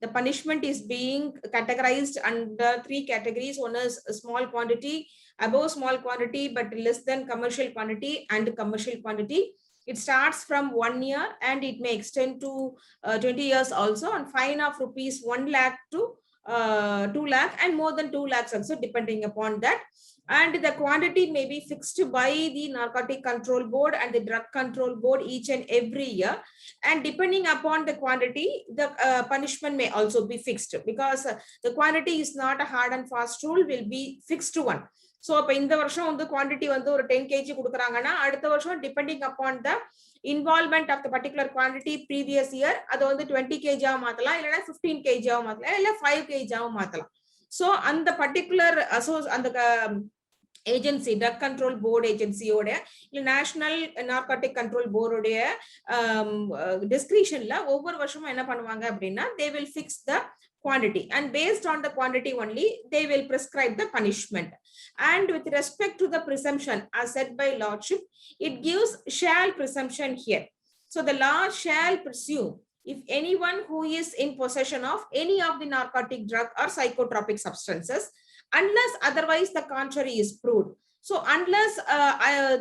The punishment is being categorized under 3 categories. One is a small quantity, above small quantity but less than commercial quantity, and commercial quantity. It starts from 1 year and it may extend to 20 years also, and fine of rupees 1 lakh to 2 lakh and more than 2 lakhs also, depending upon that. And the quantity may be fixed by the Narcotic Control Board and the Drug Control Board each and every year. And depending upon the quantity, the punishment may also be fixed, because the quantity is not a hard and fast rule, will be fixed one. So இப்போ இந்த வருஷம் வந்து quantity வந்து ஒரு 10 kg கொடுக்குறாங்கன்னா அடுத்த வருஷம் depending upon the involvement of the particular quantity previous year அது வந்து 20 kg ஆ மாத்தலாம், இல்லனா 15 kg ஆ மாத்தலாம், இல்ல 5 kg ஆ மாத்தலாம். So அந்த particular அந்த ஏஜென்சி, ட்ரக் கண்ட்ரோல் போர்டு ஏஜென்சியோட இல்ல நேஷனல் நார்கோட்டிக் கண்ட்ரோல் போர்டுடைய டிஸ்கிரிஷன்ல ஒவ்வொரு வருஷமும் என்ன பண்ணுவாங்க அப்படின்னா, they will fix the quantity, and based on the quantity only they will prescribe the punishment. And with respect to the presumption, as said by lordship, it gives shall presumption here. So the law shall presume if anyone who is in possession of any of the narcotic drug or psychotropic substances, unless otherwise the contrary is proved. So unless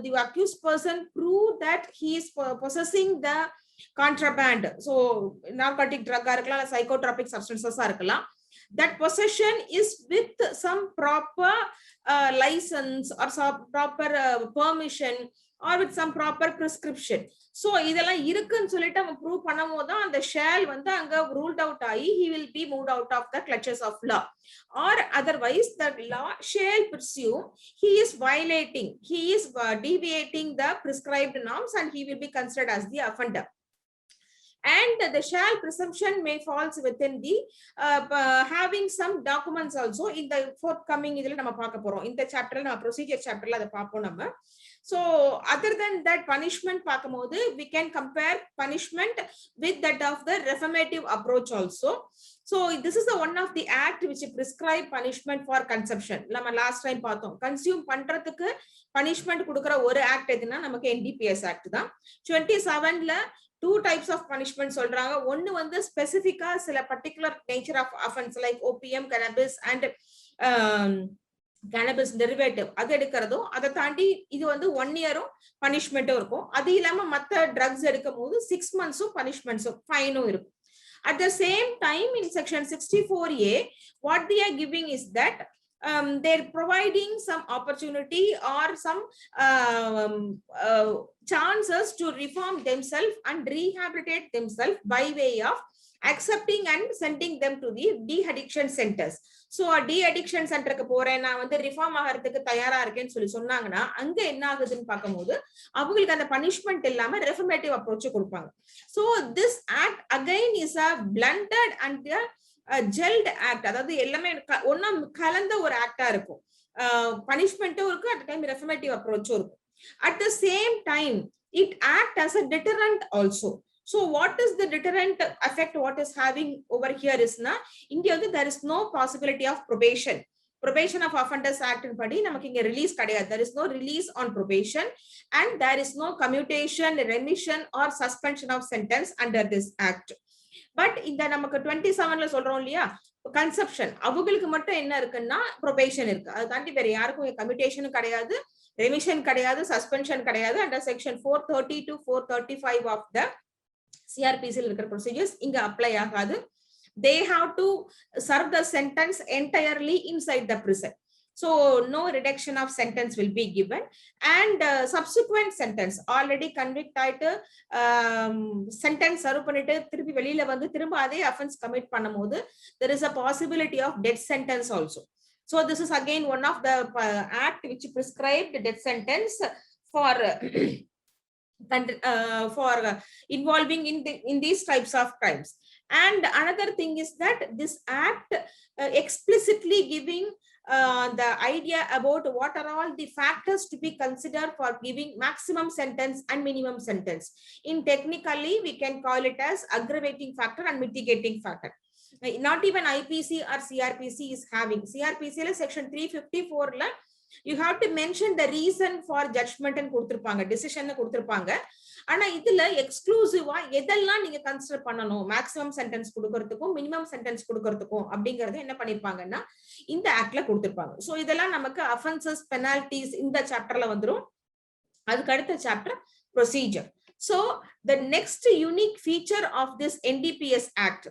the accused person prove that he is possessing the contraband, so narcotic drug or psychotropic substances are, that possession is with some proper license or some proper permission or with some proper prescription. So இதெல்லாம் இருக்குன்னு சொல்லிட்டு அவன் prove பண்ணும்போது தான் அந்த shale வந்து அங்க ruled out ஆகி he will be moved out of the clutches of law, or otherwise the law shall presume he is violating, he is deviating the prescribed norms, and he will be considered as the offender. And the shall presumption may falls within the having some documents also in the forthcoming idhula nama paaka porom, in the chapter na procedure chapter la adha paapom nama. So other than that punishment paakumbodhu we can compare punishment with that of the reformative approach also. So this is the one of the act which prescribe punishment for consumption. Nama last time paathom consume பண்றதுக்கு punishment கொடுக்கிற ஒரு act எதுனா நமக்கு NDPS act தான். 27 ல two types of punishment சொல்றாங்க. ஒன்னு வந்து ஸ்பெசிபிக்கா சில particular nature of offense like opium, cannabis and cannabis derivative அது எடுக்கிறதும், அதை தாண்டி இது வந்து 1 year பனிஷ்மெண்ட்டும் இருக்கும். அது இல்லாம மத்த ட்ரக்ஸ் எடுக்கும் போது 6 months பனிஷ்மெண்ட்ஸும் ஃபைனும் இருக்கும். At the same time, in section 64A, what they are giving is that they're providing some opportunity or some chances to reform themselves and rehabilitate themselves by way of accepting and sending them to the de-addiction centers. So de-addiction center க்கு போறேன், நான் வந்து reform ஆகிறதுக்கு தயாரா இருக்கேன்னு சொல்லி சொன்னாங்கன்னா அங்க என்ன ஆகுதுன்னு பார்க்கும்போது அவங்களுக்கு அந்த பனிஷ்மெண்ட் இல்லாம ரெஃபர்மேட்டிவ் அப்ரோச் கொடுப்பாங்க. So this act again is a blended and gelled act, அதாவது எல்லாமே ஒன்னா கலந்த ஒரு ஆக்டா இருக்கும். பனிஷ்மெண்ட்டும் இருக்கு, அட் டைம் ரெஃபர்மேட்டிவ் அப்ரோச்சும் இருக்கும். At the same time it act as a deterrent also. So what is the deterrent effect what is having over here is na India there is no possibility of probation. Probation of Offenders Act in padi namakku inga release kadiyadhu. There is no release on probation and there is no commutation, remission or suspension of sentence under this act. But இந்த நமக்கு 27ல சொல்றோம் இல்லையா, conception அவங்களுக்கு மட்டும் என்ன இருக்குன்னா probation இருக்கு. அதை தாண்டி வேற யாருக்கும் கம்யூட்டேஷனும் கிடையாது, ரெமிஷன் கிடையாது, சஸ்பென்ஷன் கிடையாது. Under section 430 to 435 of the சிஆர்பிசியில் இருக்கிற ப்ரொசீஜர்ஸ் இங்க அப்ளை ஆகாது. They have to serve the sentence entirely inside the prison. So no reduction of sentence will be given, and subsequent sentence already convict ஆயிட்டு sentence serve பண்ணிட்டு திருப்பி வெளியில வந்து திரும்ப அதே offense commit பண்ணும்போது there is a possibility of death sentence also. So this is again one of the act which prescribed death sentence for involving in these types of crimes. And another thing is that this act explicitly giving the idea about what are all the factors to be considered for giving maximum sentence and minimum sentence. In technically we can call it as aggravating factor and mitigating factor. Not even IPC or CRPC is having. CRPC section 354 la you have to mention the reason for judgment and கொடுத்திருப்பாங்க, decision கொடுத்திருப்பாங்க. ஆனா இதுல எக்ஸ்க்ளூசிவா எதெல்லாம் நீங்க consider பண்ணணும் maximum sentence கொடுக்கறதுக்கும் minimum sentence கொடுக்கறதுக்கும் அப்படிங்கறது என்ன பண்ணிருப்பாங்கன்னா இந்த ஆக்ட்ல கொடுத்திருப்பாங்க. சோ இதெல்லாம் நமக்கு அஃபென்சஸ் பெனால்டிஸ் இந்த சாப்டர்ல வந்துரும். அதுக்கு அடுத்த chapter procedure. So the next unique feature of this NDPS Act,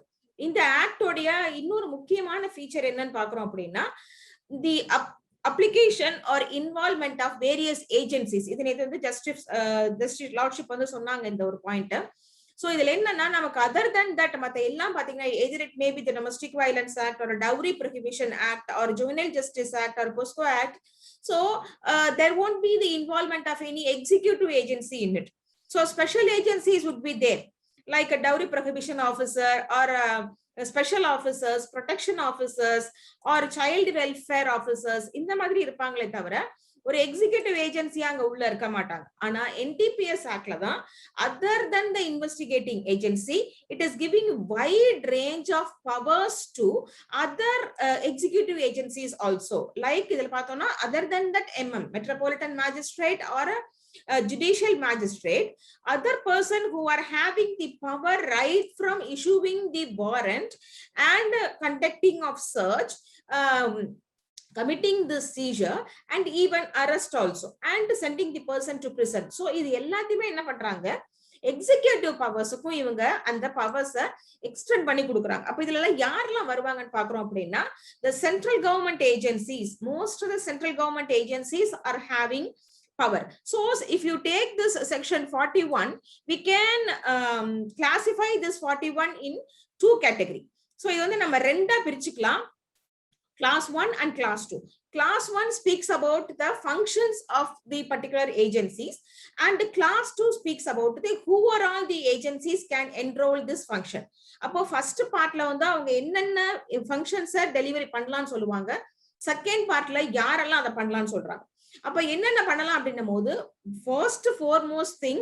இந்த ஆக்டோடைய இன்னொரு முக்கியமான ஃபீச்சர் என்னன்னு பாக்குறோம் அப்படின்னா the application or involvement of various agencies. இது நேத்து வந்து ஜஸ்டிஸ் லார்ட்ஷிப் வந்து சொன்னாங்க இந்த ஒரு பாயிண்ட். சோ இதுல என்னன்னா நமக்கு other than that மத்த எல்லாம் பாத்தீங்கன்னா either it may be the Domestic Violence Act or a Dowry Prohibition Act or Juvenile Justice Act or POSCO Act. So there won't be the involvement of any executive agency in it. So special agencies would be there, like a dowry prohibition officer or special officers, protection officers or child welfare officers. இந்த மாதிரி இருப்பாங்களே தவிர ஒரு executive agency அங்க உள்ள இருக்க மாட்டாங்க. ஆனா NDPS ஆக்ட்ல தான் other than the investigating agency, it is giving wide range of powers to other executive agencies also. Like இதுல பார்த்தோம்னா other than that metropolitan magistrate or a judicial magistrate, other person who are having the power right from issuing the warrant and conducting of search, committing the seizure and even arrest also and sending the person to prison. So இது எல்லாத்தையுமே என்ன பண்றாங்க executive பவர்ஸுக்கும் இவங்க அந்த பவர்ஸை extend பண்ணி கொடுக்குறாங்க. அப்ப இதுல எல்லாம் யாரெல்லாம் வருவாங்கன்னு பாக்குறோம் அப்படின்னா the central government agencies, most of the central government agencies are having power. So if you take this section 41, we can classify this 41 in two categories. So இது வந்து நம்ம ரெண்டா பிரிச்சுக்கலாம், class 1 and class 2. Class 1 speaks about the functions of the particular agencies and class 2 speaks about the who are all the agencies can enroll this function. அப்போ first partல வந்து அவங்க என்னென்ன functions delivery பண்ணலாம்னு சொல்லுவாங்க, செகண்ட் பார்ட்ல யாரெல்லாம் அதை பண்ணலாம்னு சொல்றாங்க. அப்ப என்னென்ன பண்ணலாம் அப்படின்னும் போது first foremost thing,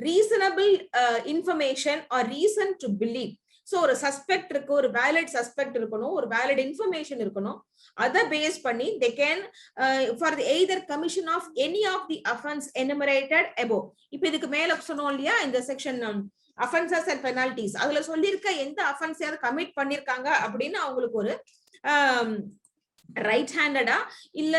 reasonable information or reason to believe. So ஒரு சஸ்பெக்ட் இருக்கு, ஒரு வேலிட் சஸ்பெக்ட் இருக்கணும், ஒரு வேலிட் இன்ஃபர்மேஷன் இருக்கணும். அதை பேஸ் பண்ணி they can for the either commission of any of the offense enumerated above. இப்ப இதுக்கு மேல சொன்னோம் இல்லையா இந்த செக்ஷன் offenses and penalties, அதுல சொல்லியிருக்க எந்த அஃபென்ஸ் யாவது கமிட் பண்ணிருக்காங்க அப்படின்னு அவங்களுக்கு ஒரு ரைட் ஹேண்டடா இல்ல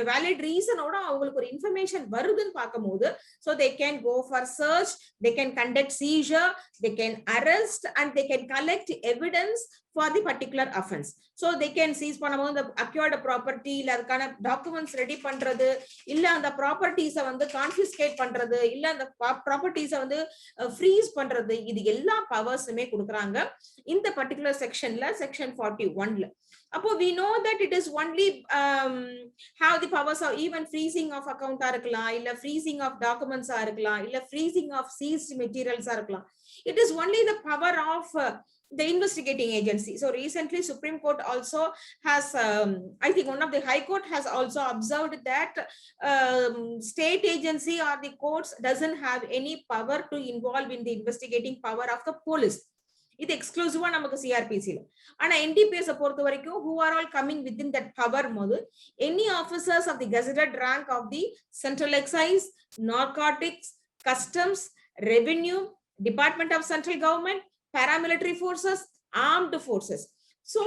வேலிட் ரீசனோட அவங்களுக்கு ஒரு இன்ஃபர்மேஷன் வருதுன்னு பார்க்கும்போது so they can go for search, they can conduct seizure, they can arrest and they can collect evidence for the particular offense. So they can seize பண்ணும்போது the acquired property இல்ல அதுக்கான documents ready பண்றது, இல்ல அந்த ப்ராப்பர்ட்டிஸை வந்து confiscate பண்றது, இல்ல அந்த ப்ராப்பர்ட்டிஸை வந்து ஃப்ரீஸ் பண்றது, இது எல்லா பவர்ஸுமே கொடுக்குறாங்க இந்த பர்டிகுலர் செக்ஷன்ல, செக்ஷன் 41ல. அப்போ we know that it is only have the powers of even freezing of account இருக்கலாம், இல்ல freezing of documents இருக்கலாம், இல்ல freezing of seized materials இருக்கலாம். It is only the power of the investigating agency. So recently Supreme Court also has I think one of the High Court has also observed that state agency or the courts doesn't have any power to involve in the investigating power of the police. இது எக்ஸ்க்ளூசிவா நமக்கு சிஆர்பிசில. ஆனா NDPS பொறுத்த வரைக்கும் who are all coming within that power போது any officers of the gazetted rank of the Central Excise, Narcotics, Customs, Revenue, Department of Central Government, Paramilitary Forces, Armed Forces. So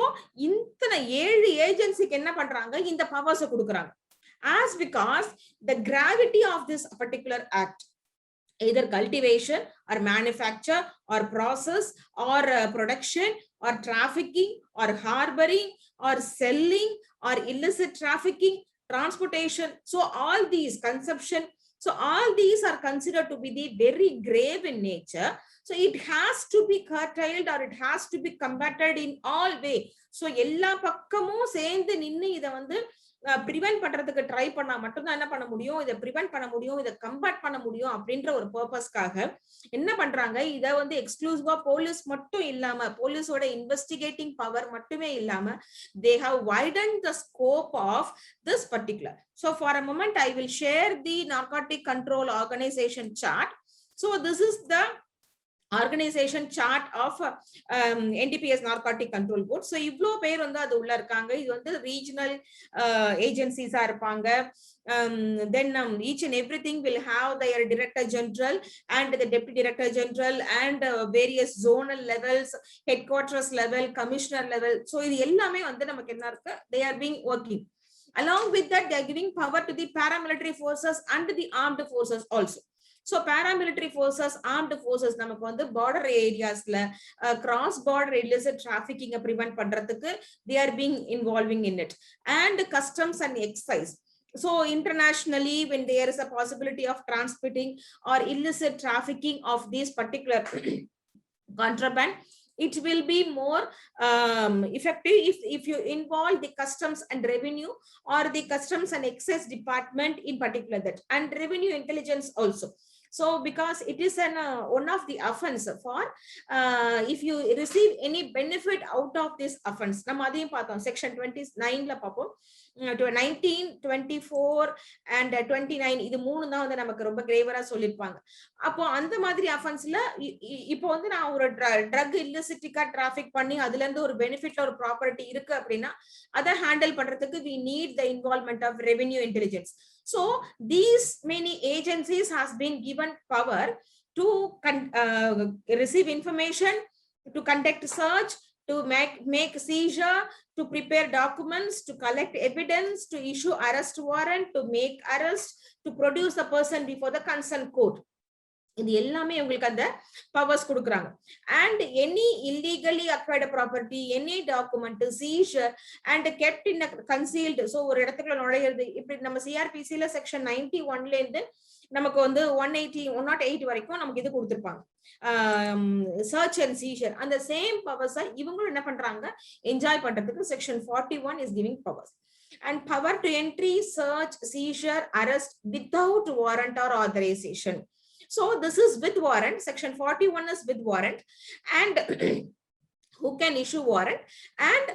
இத்தனை 7 ஏஜென்சிக்கு என்ன பண்றாங்க இந்த பவர்ஸை கொடுக்குறாங்க. As because the gravity of this particular act, either cultivation or manufacture or process or production or trafficking or harboring or selling or illicit trafficking, transportation, so all these consumption, so all these are considered to be the very grave in nature. So it has to be curtailed or it has to be combated in all way. So எல்லா பக்கமும் சேர்ந்து நின்னு இத வந்து prevent பண்றதுக்கு try பண்ணா மட்டும்தான் என்ன பண்ண முடியும், இதை பிரிவென்ட் பண்ண முடியும், இதை கம்பேட் பண்ண முடியும் அப்படின்ற ஒரு பர்பஸ்க்காக என்ன பண்றாங்க, இதை வந்து எக்ஸ்க்ளூசிவா போலீஸ் மட்டும் இல்லாம, போலீஸோட இன்வெஸ்டிகேட்டிங் பவர் மட்டுமே இல்லாம they have widened the scope of this particular. So for a moment I will share the Narcotic Control Organization chart. So this is the organization chart of NDPS narcotic control board. So இவ்ளோ பேர் வந்து அது உள்ள இருக்காங்க. இது வந்து regional agencies இருப்பாங்க. Then each and everything will have their director general and the deputy director general and various zonal levels, headquarters level, commissioner level. So இது எல்லாமே வந்து நமக்கு என்ன இருக்கு, they are being working. Along with that, they are giving power to the paramilitary forces and the armed forces also. So paramilitary forces, armed forces நமக்கு வந்து border areasல cross border illicit trafficking prevent பண்றதுக்கு they are being involving in it, and customs and excise. So internationally, when there is a possibility of transmitting or illicit trafficking of these particular contraband, it will be more effective if you involve the customs and revenue or the customs and excise department in particular, that and revenue intelligence also. So because it is an one of the offense for if you receive any benefit out of this offense, நம்ம அதையும் பார்த்தோம் section 29ல பாப்போம். 19, 24 and 29 இது மூணு தான் வந்து நமக்கு ரொம்ப கிரேவரா சொல்லிருப்பாங்க. அப்போ அந்த மாதிரி அஃபென்ஸ்ல இப்போ வந்து நான் ஒரு ட்ரக் இல்லிசிட்டிக்கா டிராஃபிக் பண்ணி அதுல இருந்து ஒரு பெனிஃபிட்ல ஒரு ப்ராப்பர்ட்டி இருக்கு அப்படின்னா அதை ஹேண்டில் பண்றதுக்கு we need the involvement of revenue intelligence. So these many agencies has been given power to receive information, to conduct search, to make seizure, to prepare documents, to collect evidence, to issue arrest warrant, to make arrest, to produce the person before the concerned court. இது எல்லாமே உங்களுக்கு அந்த powers கொடுக்குறாங்க. and any illegally acquired property, any document seizure and kept in a concealed, so ஒரு இடத்துக்குள்ள நுழையிறது, இப்படி நம்ம சிஆர்பிசில section 91ல இருந்து நமக்கு வந்து 108 வரைக்கும் நமக்கு இது கொடுத்திருப்பாங்க, சர்ச் அண்ட் சீஷர். அந்த சேம் பவர்ஸ் இவங்களும் என்ன பண்றாங்க, என்ஜாய் பண்றதுக்கு section 41 is giving powers. And power to entry, search, seizure, arrest without warrant or authorization. So this is with warrant. Section 41 is with warrant, and who can issue warrant, and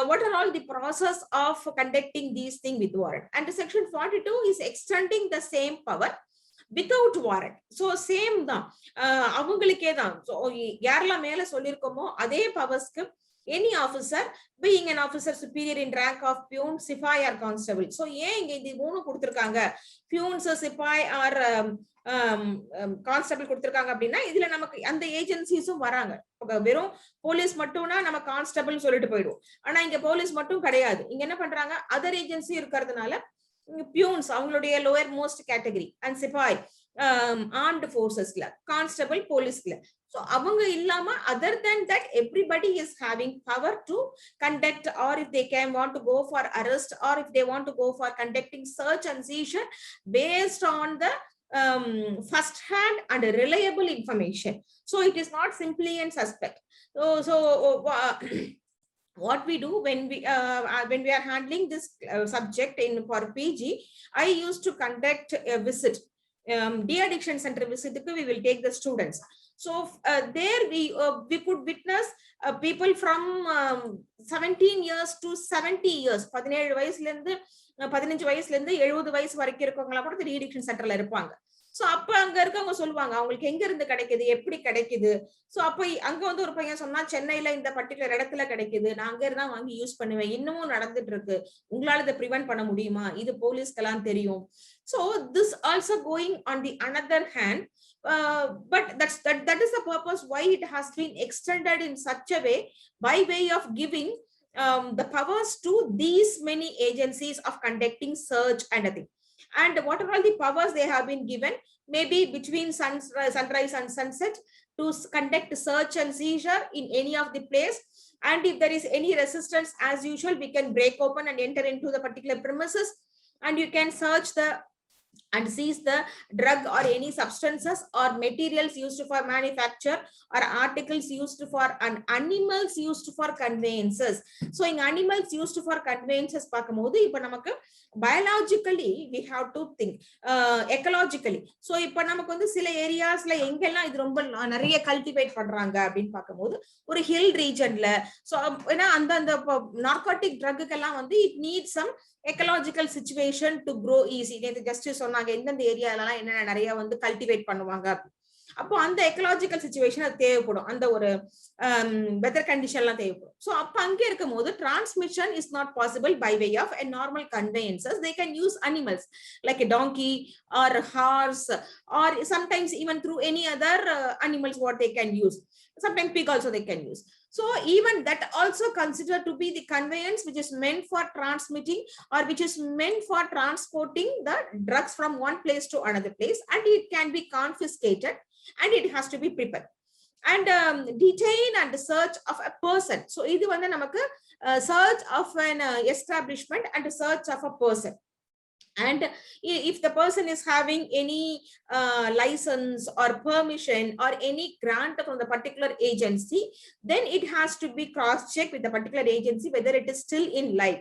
what are all the process of conducting these things with warrant. And section 42 is extending the same power without warrant. So same தான், அவங்களுக்கே தான். So யாரெல்லாம் மேல சொல்லிருக்கோமோ அதே பவர்ஸ்க்கு any officer being an officer superior in rank of peon, sipai or constable. So ஏன் இங்க இந்த மூணு கொடுத்திருக்காங்க, peons, sipai or கான்ஸ்டபிள் கொடுத்திருக்காங்க அப்படின்னா இதுல நமக்கு அந்த ஏஜென்சிஸும் வராங்க. வெறும் போலீஸ் மட்டும்னா நம்ம கான்ஸ்டபிள் சொல்லிட்டு போயிடுவோம், ஆனா இங்க போலீஸ் மட்டும் கிடையாது. இங்க என்ன பண்றாங்க, அதர் ஏஜென்சி இருக்கிறதுனால பியூன்ஸ் அவங்களுடைய லோயர் மோஸ்ட் கேட்டகரி, அண்ட் சிப்பாய் ஆர்ம்டு போர்சஸ்ல, கான்ஸ்டபிள் போலீஸ்ல. So அவங்க இல்லாம other than that everybody is having power to conduct, or if they can want to go for arrest, or if they want to go for conducting search and seizure based on the first hand and reliable information. So it is not simply a suspect. So what we do when we are handling this subject in for PG, I used to conduct a visit, de-addiction center visit. We will take the students. So there we could witness people from 17 years to 70 years, 17 வயசுல இருந்து 15 வயசுல இருந்து 70 வயசு வரைக்கும் இருக்கவங்களா கூட de-addiction சென்டர்ல இருப்பாங்க. So அப்ப அங்க இருக்கவங்க சொல்லுவாங்க அவங்களுக்கு எங்க இருந்து கிடைக்குது, எப்படி கிடைக்குது. சோ அப்ப அங்க வந்து ஒரு பையன் சொன்னா சென்னையில இந்த பர்டிகுலர் இடத்துல கிடைக்குது, நான் அங்க இருந்தா வாங்கி யூஸ் பண்ணுவேன், இன்னமும் நடந்துட்டு இருக்கு, உங்களால இதை ப்ரிவென்ட் பண்ண முடியுமா, இது போலீஸ்க்கெல்லாம் தெரியும். So this also going on the another hand, but that is the purpose why it has been extended in such a way, by way of giving the powers to these many agencies of conducting search and everything. And what are all the powers they have been given, maybe between sunrise and sunset, to conduct search and seizure in any of the place. And if there is any resistance, as usual, we can break open and enter into the particular premises, and you can search the and seize the drug or any substances or materials used for manufacture or articles used for and animals used for conveyances. So in animals used for conveyances பார்க்கும்போது இப்ப நமக்கு biologically we have to think, ecologically. So இப்ப நமக்கு வந்து சில ஏரியாஸ்ல எங்கெல்லாம் இது ரொம்ப நிறைய கல்டிவேட் பண்றாங்க அப்படின்னு பார்க்கும்போது ஒரு ஹில் ரீஜன்ல, சோ ஏன்னா அந்த நார்கோட்டிக் ட்ரக்குக்கெல்லாம் வந்து it need some ecological situation to grow easy. நேத்து ஜஸ்ட் சொன்னாங்க எந்தெந்த ஏரியாலலாம் என்ன நிறைய வந்து கல்டிவேட் பண்ணுவாங்க. அப்போ அந்த எக்கலாஜிக்கல் சிச்சுவேஷன் அது தேவைப்படும், அந்த ஒரு வெதர் கண்டிஷன்லாம் தேவைப்படும். ஸோ அப்போ அங்கே இருக்கும் போது transmission is not possible by way of a normal conveyances. They can use animals like a donkey or a horse, or sometimes even through any other animals what they can use. Sometimes pig also they can use. So even that also considered to be the conveyance which is meant for transmitting or which is meant for transporting the drugs from one place to another place, and it can be confiscated and it has to be prepared. And detain and search of a person. So idu vanda namakku search of an establishment and search of a person. And if the person is having any license or permission or any grant from the particular agency, then it has to be cross checked with the particular agency whether it is still in life,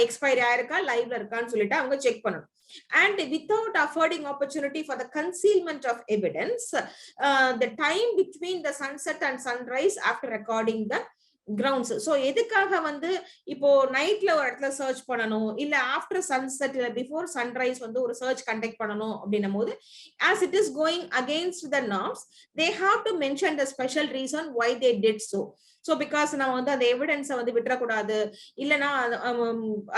expiry ஆயிருக்கா லைவ்ல இருக்கான்னு சொல்லிட்டு அவங்க check பண்ணணும். And without affording opportunity for the concealment of evidence, the time between the sunset and sunrise after recording the grounds. So எதுக்காக வந்து இப்போ நைட்ல ஒரு இடத்துல சர்ச் பண்ணணும், இல்ல ஆஃப்டர் சன்செட் இல்ல பிஃபோர் சன்ரைஸ் வந்து ஒரு சர்ச் கண்டக்ட் பண்ணணும் அப்படின்னும் போது, as it is going against the norms, they have to mention the special reason why they did so. So because நான் வந்து அந்த எவிடன்ஸை வந்து விட்டுறக்கூடாது, இல்லைன்னா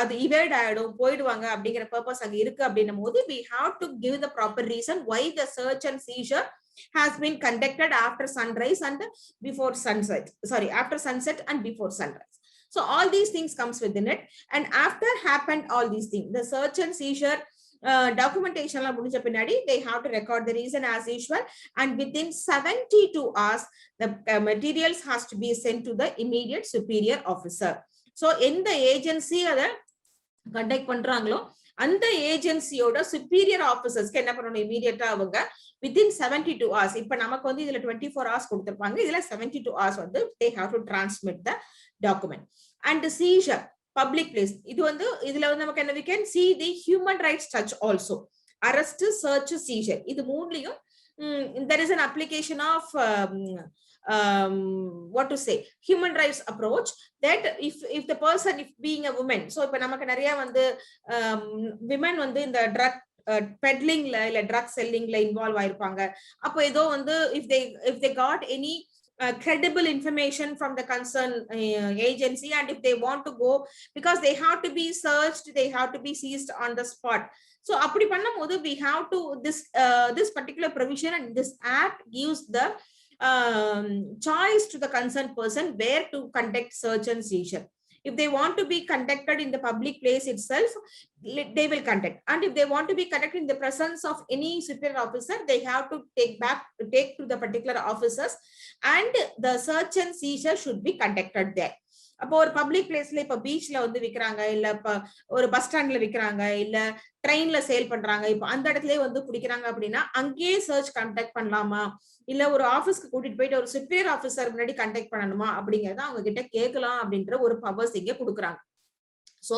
அது இவேட் ஆயிடும், போயிடுவாங்க அப்படிங்கிற பர்பஸ் அங்க இருக்கு அப்படின்னும் போது, we have to give the proper reason why the search and seizure has been conducted after sunrise and before sunset. Sorry, after sunset and before sunrise. So all these things comes within it. And after happened all these things, the search and seizure documentation la mudinja pinadi, they have to record the reason as usual, and within 72 hours the materials has to be sent to the immediate superior officer. So in the agency ada conduct பண்றாங்களோ அந்த ஏஜென்சியோட superior ஆபீசர்ஸ்க்கு என்ன பண்ணணும், இமீடியட்டா அவங்க within 72 hours, இப்ப நமக்கு வந்து இதுல 24 hours கொடுத்திருப்பாங்க, இதுல 72 hours வந்து they have to transmit the document. And the seizure public place, இது வந்து இதுல வந்து நமக்கு என்ன, we can see the human rights touch also, arrest, search, seizure, இது மூணுலயும் there is an application of what to say, human rights approach, that if the person, if being a woman, so இப்ப நமக்கு நிறைய வந்து women வந்து இந்த drug peddlingல இல்ல drug sellingல involve ஆயிருப்பாங்க. அப்போ ஏதோ வந்து if they got any credible information from the concerned agency, and if they want to go, because they have to be searched, they have to be seized on the spot. So அப்படி பண்ணும்போது we have to this particular provision and this act gives the choice to the concerned person where to conduct search and seizure. If they want to be conducted in the public place itself, they will conduct. And if they want to be conducted in the presence of any superior officer, they have to take to the particular officers, and the search and seizure should be conducted there. அப்போ ஒரு public பிளேஸ்ல, இப்ப பீச்ல வந்து விக்கிறாங்க, இல்ல இப்ப ஒரு பஸ் ஸ்டாண்ட்ல விக்கிறாங்க, இல்ல ட்ரெயின்ல சேல் பண்றாங்க, இப்ப அந்த இடத்துலயே வந்து குடிக்கிறாங்க அப்படின்னா அங்கேயே சர்ச் கண்டக்ட் பண்ணலாமா, இல்ல ஒரு ஆபீஸ்க்கு கூட்டிட்டு போயிட்டு ஒரு சுப்பீரியர் ஆபீசர் முன்னாடி கண்டக்ட் பண்ணணுமா அப்படிங்கறத அவங்க கிட்ட கேட்கலாம் அப்படின்ற ஒரு பவர்ஸ் இங்க கொடுக்குறாங்க. So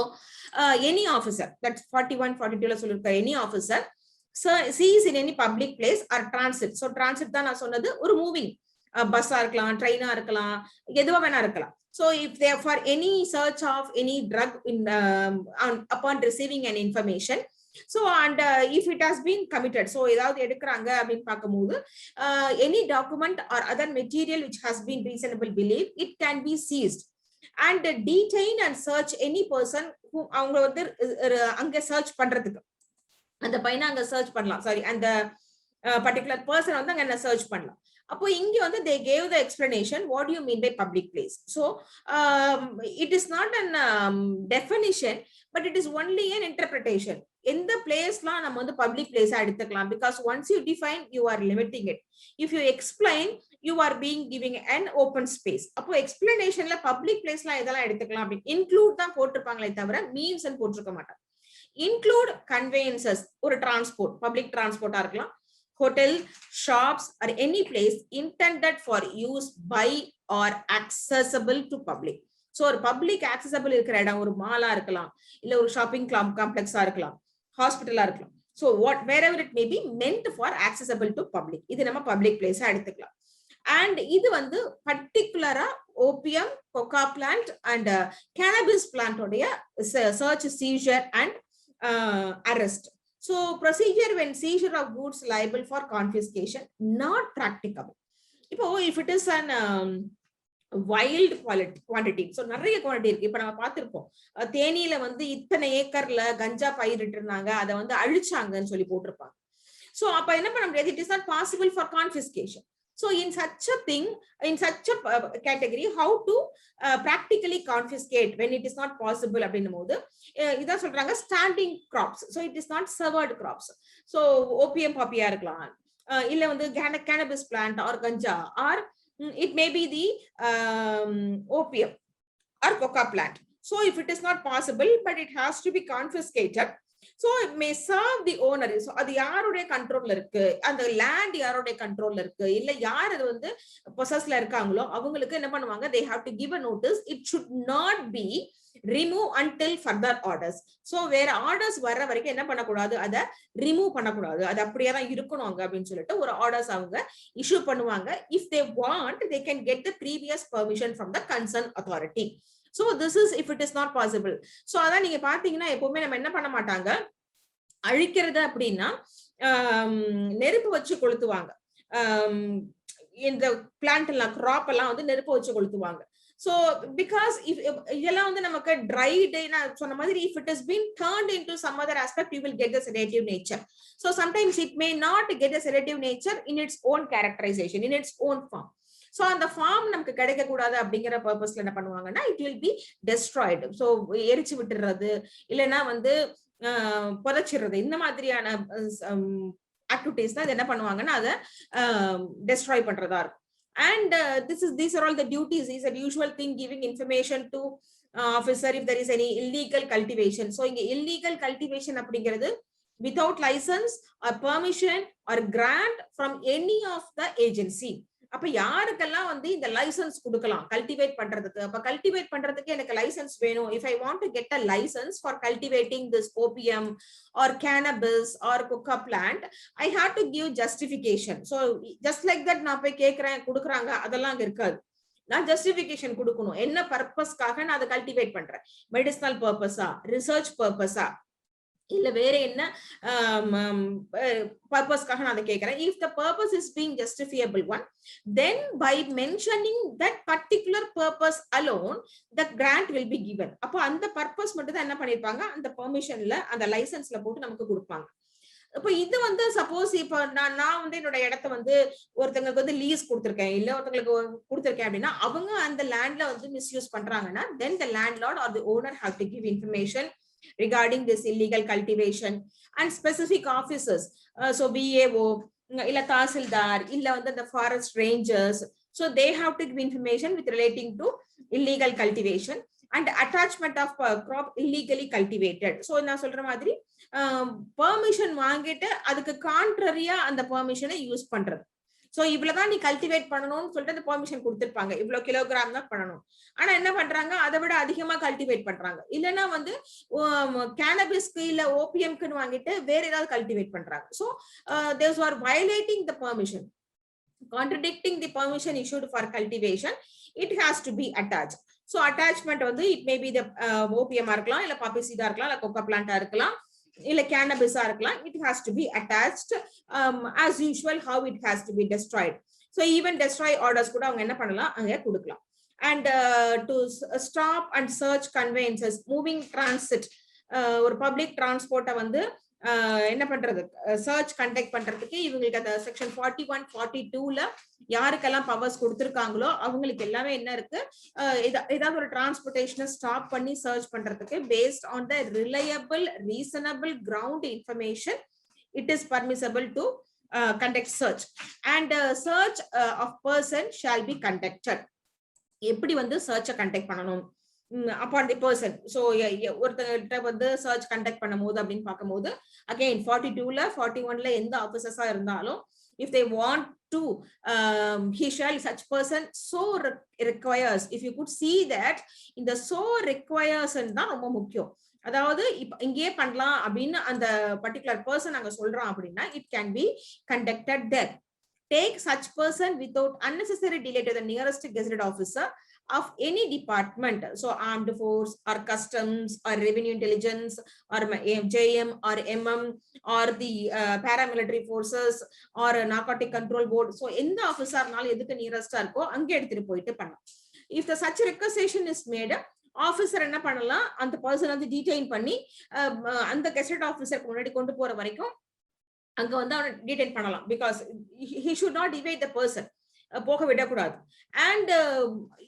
any officer, that's 41 42ல சொல்லிருக்க, any officer sees in any public place or transit. So transit தான் நான் சொன்னது, ஒரு மூவிங் பஸ்ஸா இருக்கலாம், ட்ரெயினா இருக்கலாம், எதுவா வேணா இருக்கலாம். So if they are for any search of any drug in upon receiving an information, so and if it has been committed, so ஏதாவது எடுக்கறாங்க அப்படினு பாக்கும்போது any document or other material which has been reasonable belief, it can be seized and detain and search any person who அவங்க வந்து அங்க search பண்றதுக்கு, அந்த பையனை அங்க சர்ச் பண்ணலாம், சாரி அந்த particular person வந்து அங்க என்ன சர்ச் பண்ணலாம். அப்போ இங்க வந்து they gave the explanation what do you mean by public place. So it is not an definition, but it is only an interpretation. எந்த பிளேஸ்லாம் நம்ம வந்து பப்ளிக் பிளேஸா எடுத்துக்கலாம், because once you define, you are limiting it. If you explain, you are being giving an open space. அப்போ எக்ஸ்பிளனேஷன்ல public பிளேஸ்லாம் இதெல்லாம் எடுத்துக்கலாம் அப்படி include தான் போட்டிருப்பாங்களே தவிர மீன்ஸ் போட்டிருக்க மாட்டாங்க. இன்க்ளூட் கன்வேயன்சஸ், ஒரு டிரான்ஸ்போர்ட், பப்ளிக் டிரான்ஸ்போர்ட்டா இருக்கலாம், hotel, shops, or any place intended for use by or accessible to public. So ஒரு பப்ளிக் accessible இருக்கிற இடம் ஒரு மாலா இருக்கலாம், இல்ல ஒரு ஷாப்பிங் காம்ப்ளெக்ஸா இருக்கலாம், ஹாஸ்பிட்டலா இருக்கலாம். So wherever it may be meant for accessible to public, இது நம்ம பப்ளிக் பிளேஸா எடுத்துக்கலாம். And இது வந்து பர்டிகுலரா opium, coca plant and cannabis plant உடைய search, seizure and arrest. So procedure when seizure of goods liable for confiscation not practicable. If it is an wild quantity, so நிறைய quantity இருக்கு. இப்ப நம்ம பார்த்திருப்போம், தேனியில வந்து இத்தனை ஏக்கர்ல கஞ்சா பயிரிட்டு இருந்தாங்க, அதை வந்து அழிச்சாங்கன்னு சொல்லி போட்டிருப்பாங்க. ஸோ அப்ப என்ன பண்ண முடியாது, it is not possible for confiscation. So in such a thing, in such a category, how to practically confiscate when it is not possible அப்படின்னும் போது இதான் சொல்றாங்க standing crops. So it is not severed crops. So opium பாப்பியா இருக்கலாம், இல்ல வந்து cannabis plant or ganja, or it may be the opium or coca plant. So if it is not possible, but it has to be confiscated, so it may serve the owner. So அது யாருடைய கண்ட்ரோல்ல இருக்கு, அந்த land யாருடைய கண்ட்ரோல்ல இருக்கு, இல்ல யார் அது வந்து பொசஸ்ல இருக்காங்களோ அவங்களுக்கு என்ன பண்ணுவாங்க, they have to give a notice. It should not be remove until further orders. So வேற ஆர்டர்ஸ் வர்ற வரைக்கும் என்ன பண்ணக்கூடாது, அதை ரிமூவ் பண்ணக்கூடாது, அது அப்படியே தான் இருக்கணும் அங்க அப்படின்னு சொல்லிட்டு ஒரு ஆர்டர்ஸ் அவங்க இஷ்யூ பண்ணுவாங்க. If they want, they can get the previous permission from the concerned authority. So this is if it is not possible. So அதான் நீங்க பாத்தீங்கன்னா எப்பவுமே நம்ம என்ன பண்ண மாட்டாங்க, அழிக்கிறது அப்படின்னா நெருப்பு வச்சு கொளுத்துவாங்க. இந்த பிளான்ட் எல்லாம் கிராப் எல்லாம் வந்து நெருப்பு வச்சு கொளுத்துவாங்க. So because if இதெல்லாம் வந்து நமக்கு dried, நான் சொன்ன மாதிரி if it has been turned into some other aspect, you will get the sedative nature. So sometimes it may not get a sedative nature in its own characterization, in its own form. So அந்த form நமக்கு கிடைக்க கூடாது அப்படிங்கிற பர்பஸ்ல என்ன பண்ணுவாங்கன்னா, it will be destroyed. So எரிச்சு விட்டுறது, இல்லைன்னா வந்து புதைச்சிடுறது, இந்த மாதிரியான ஆக்டிவிட்டிஸ் தான் என்ன பண்ணுவாங்கன்னா அதை டெஸ்ட்ராய் பண்றதா இருக்கும். And these are all the duties. Is a usual thing, giving information to officer if there is any illegal cultivation. So inga illegal cultivation அப்படிங்கிறது without license or permission or grant from any of the agency. அப்ப யாருக்கெல்லாம் வந்து இந்த licence கொடுக்கலாம் cultivate பண்றதுக்கு, அப்ப cultivate பண்றதுக்கு எனக்கு லைசன்ஸ் வேணும். If I want to get a licence for cultivating this opium or cannabis or coca plant, I have to give justification. So just like that நான் போய் கேக்குறேன் கொடுக்குறாங்க, அதெல்லாம் அங்க இருக்காது. நான் ஜஸ்டிபிகேஷன் கொடுக்கணும், என்ன பர்பஸ்க்காக நான் அதை கல்டிவேட் பண்றேன், மெடிசனல் பர்பஸா, ரிசர்ச் பர்பஸா, இல்ல வேற என்ன பர்பஸ்க்காக நான் அதை கேட்கிறேன். If the purpose is being justifiable one, then by mentioning that particular purpose alone, the grant will be given. அப்போ அந்த பர்பஸ் மட்டும் தான் என்ன பண்ணிருப்பாங்க, அந்த பெர்மிஷன்ல அந்த லைசன்ஸ்ல போட்டு நமக்கு கொடுப்பாங்க. இப்போ இது வந்து சப்போஸ் இப்ப நான் வந்து என்னோட இடத்த வந்து ஒருத்தங்களுக்கு வந்து லீஸ் கொடுத்துருக்கேன், இல்ல ஒருத்தங்களுக்கு கொடுத்துருக்கேன் அப்படின்னா அவங்க அந்த லேண்ட்ல வந்து மிஸ்யூஸ் பண்றாங்கன்னா, then the landlord or the owner have to give information regarding this illegal cultivation and specific officers. So VAO illa tahsildar illa வந்து the forest rangers, so they have to give information with relating to illegal cultivation and attachment of crop illegally cultivated. So நான் சொல்ற மாதிரி permission வாங்கிட்டு அதுக்கு கான்ட்ரரியா அந்த பெர்மிஷனை use பண்றது. So இவ்வளவுதான் நீ கல்டிவேட் பண்ணணும்னு சொல்லிட்டு அந்த பெர்மிஷன் கொடுத்திருப்பாங்க, இவ்வளவு கிலோகிராம் தான் பண்ணணும். ஆனா என்ன பண்றாங்க, அதை விட அதிகமா கல்டிவேட் பண்றாங்க. இல்லைன்னா வந்து கேனபிஸ்க்கு இல்ல ஓபிஎம்க்குன்னு வாங்கிட்டு வேற ஏதாவது கல்டிவேட் பண்றாங்க. So those are violating the permission, contradicting the permission issued for cultivation. It has to be attached. So attachment வந்து it may be the OPM இருக்கலாம், இல்ல பாப்பி சீடா இருக்கலாம், இல்ல coca plant இருக்கலாம், இல்ல கேனபிஸா இருக்கலாம். It has to be attached as usual how it has to be destroyed. So even destroy orders கூட அவங்க என்ன பண்ணலாம், அங்க கொடுக்கலாம். And to stop and search conveyances, moving transit, ஒரு public transport வந்து என்ன பண்றது, சர்ச் கண்டக்ட் பண்றதுக்கு இவங்களுக்கு அந்த செக்ஷன் 41 42ல யாருக்கெல்லாம் பவர்ஸ் கொடுத்திருக்காங்களோ அவங்களுக்கு எல்லாமே என்ன இருக்கு, ஏதாவது ஒரு டிரான்ஸ்போர்ட்டேஷனை ஸ்டாப் பண்ணி சர்ச் பண்றதுக்கு based on the reliable reasonable ground information it is permissible to conduct search. And search of person shall be conducted. எப்படி வந்து சர்ச்சை கண்டக்ட் பண்ணணும் upon the person. So ஒருத்தர்கிட்ட வந்து சர்ச் கண்டக்ட் பண்ணும்போது அப்படின்னு பார்க்கும்போது அகைன் 42ல 41ல எந்த ஆபீசர்ஸா இருந்தாலும் if they want to he shall such person so requires. If you could see that இந்த so requires தான் ரொம்ப முக்கியம். அதாவது இங்கே பண்ணலாம் அப்படின்னு அந்த பர்டிகுலர் பர்சன் அங்க சொல்றான் அப்படின்னா it can be conducted there. Take such person without unnecessary delay to the nearest gazetted officer of any department, so armed force or customs or revenue intelligence or JM or MM or the paramilitary forces or narcotic control board, so எந்த ஆபீசர்னாலும் எதுக்கு நியரஸ்டா இருக்கோ அங்க எடுத்துட்டு போயிட்டு பண்ணலாம். if the such requisition is made, officer என்ன பண்ணலாம், அந்த பர்சன் வந்து டீடைன் பண்ணி அந்த கெசட் ஆபீசருக்கு முன்னாடி கொண்டு போற வரைக்கும் அங்க வந்து அவனை டீடைன் பண்ணலாம். Because he should not evade the person, போக விடக்கூடாது. அண்ட்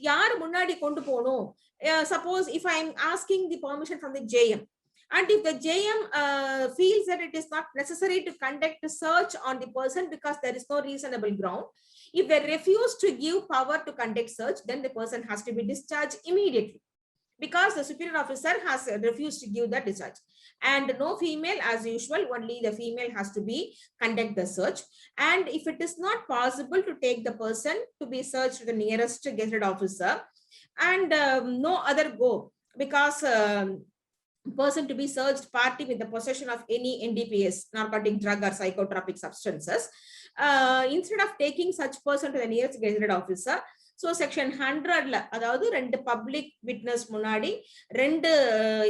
யார் முன்னாடி கொண்டு போகணும், suppose if I am asking the permission from the JM, and if the JM feels that it is not necessary to conduct a search on the person because there is no reasonable ground, if they refuse to give power to conduct search, then the person has to be discharged immediately because the superior officer has refused to give that discharge. And no female as usual, only the female has to be conduct the search. And if it is not possible to take the person to be searched to the nearest gazetted officer, and no other go, because person to be searched party with the possession of any NDPS, narcotic drug or psychotropic substances, instead of taking such person to the nearest gazetted officer, so section 100ல அதாவது ரெண்டு public witness முன்னாடி ரெண்டு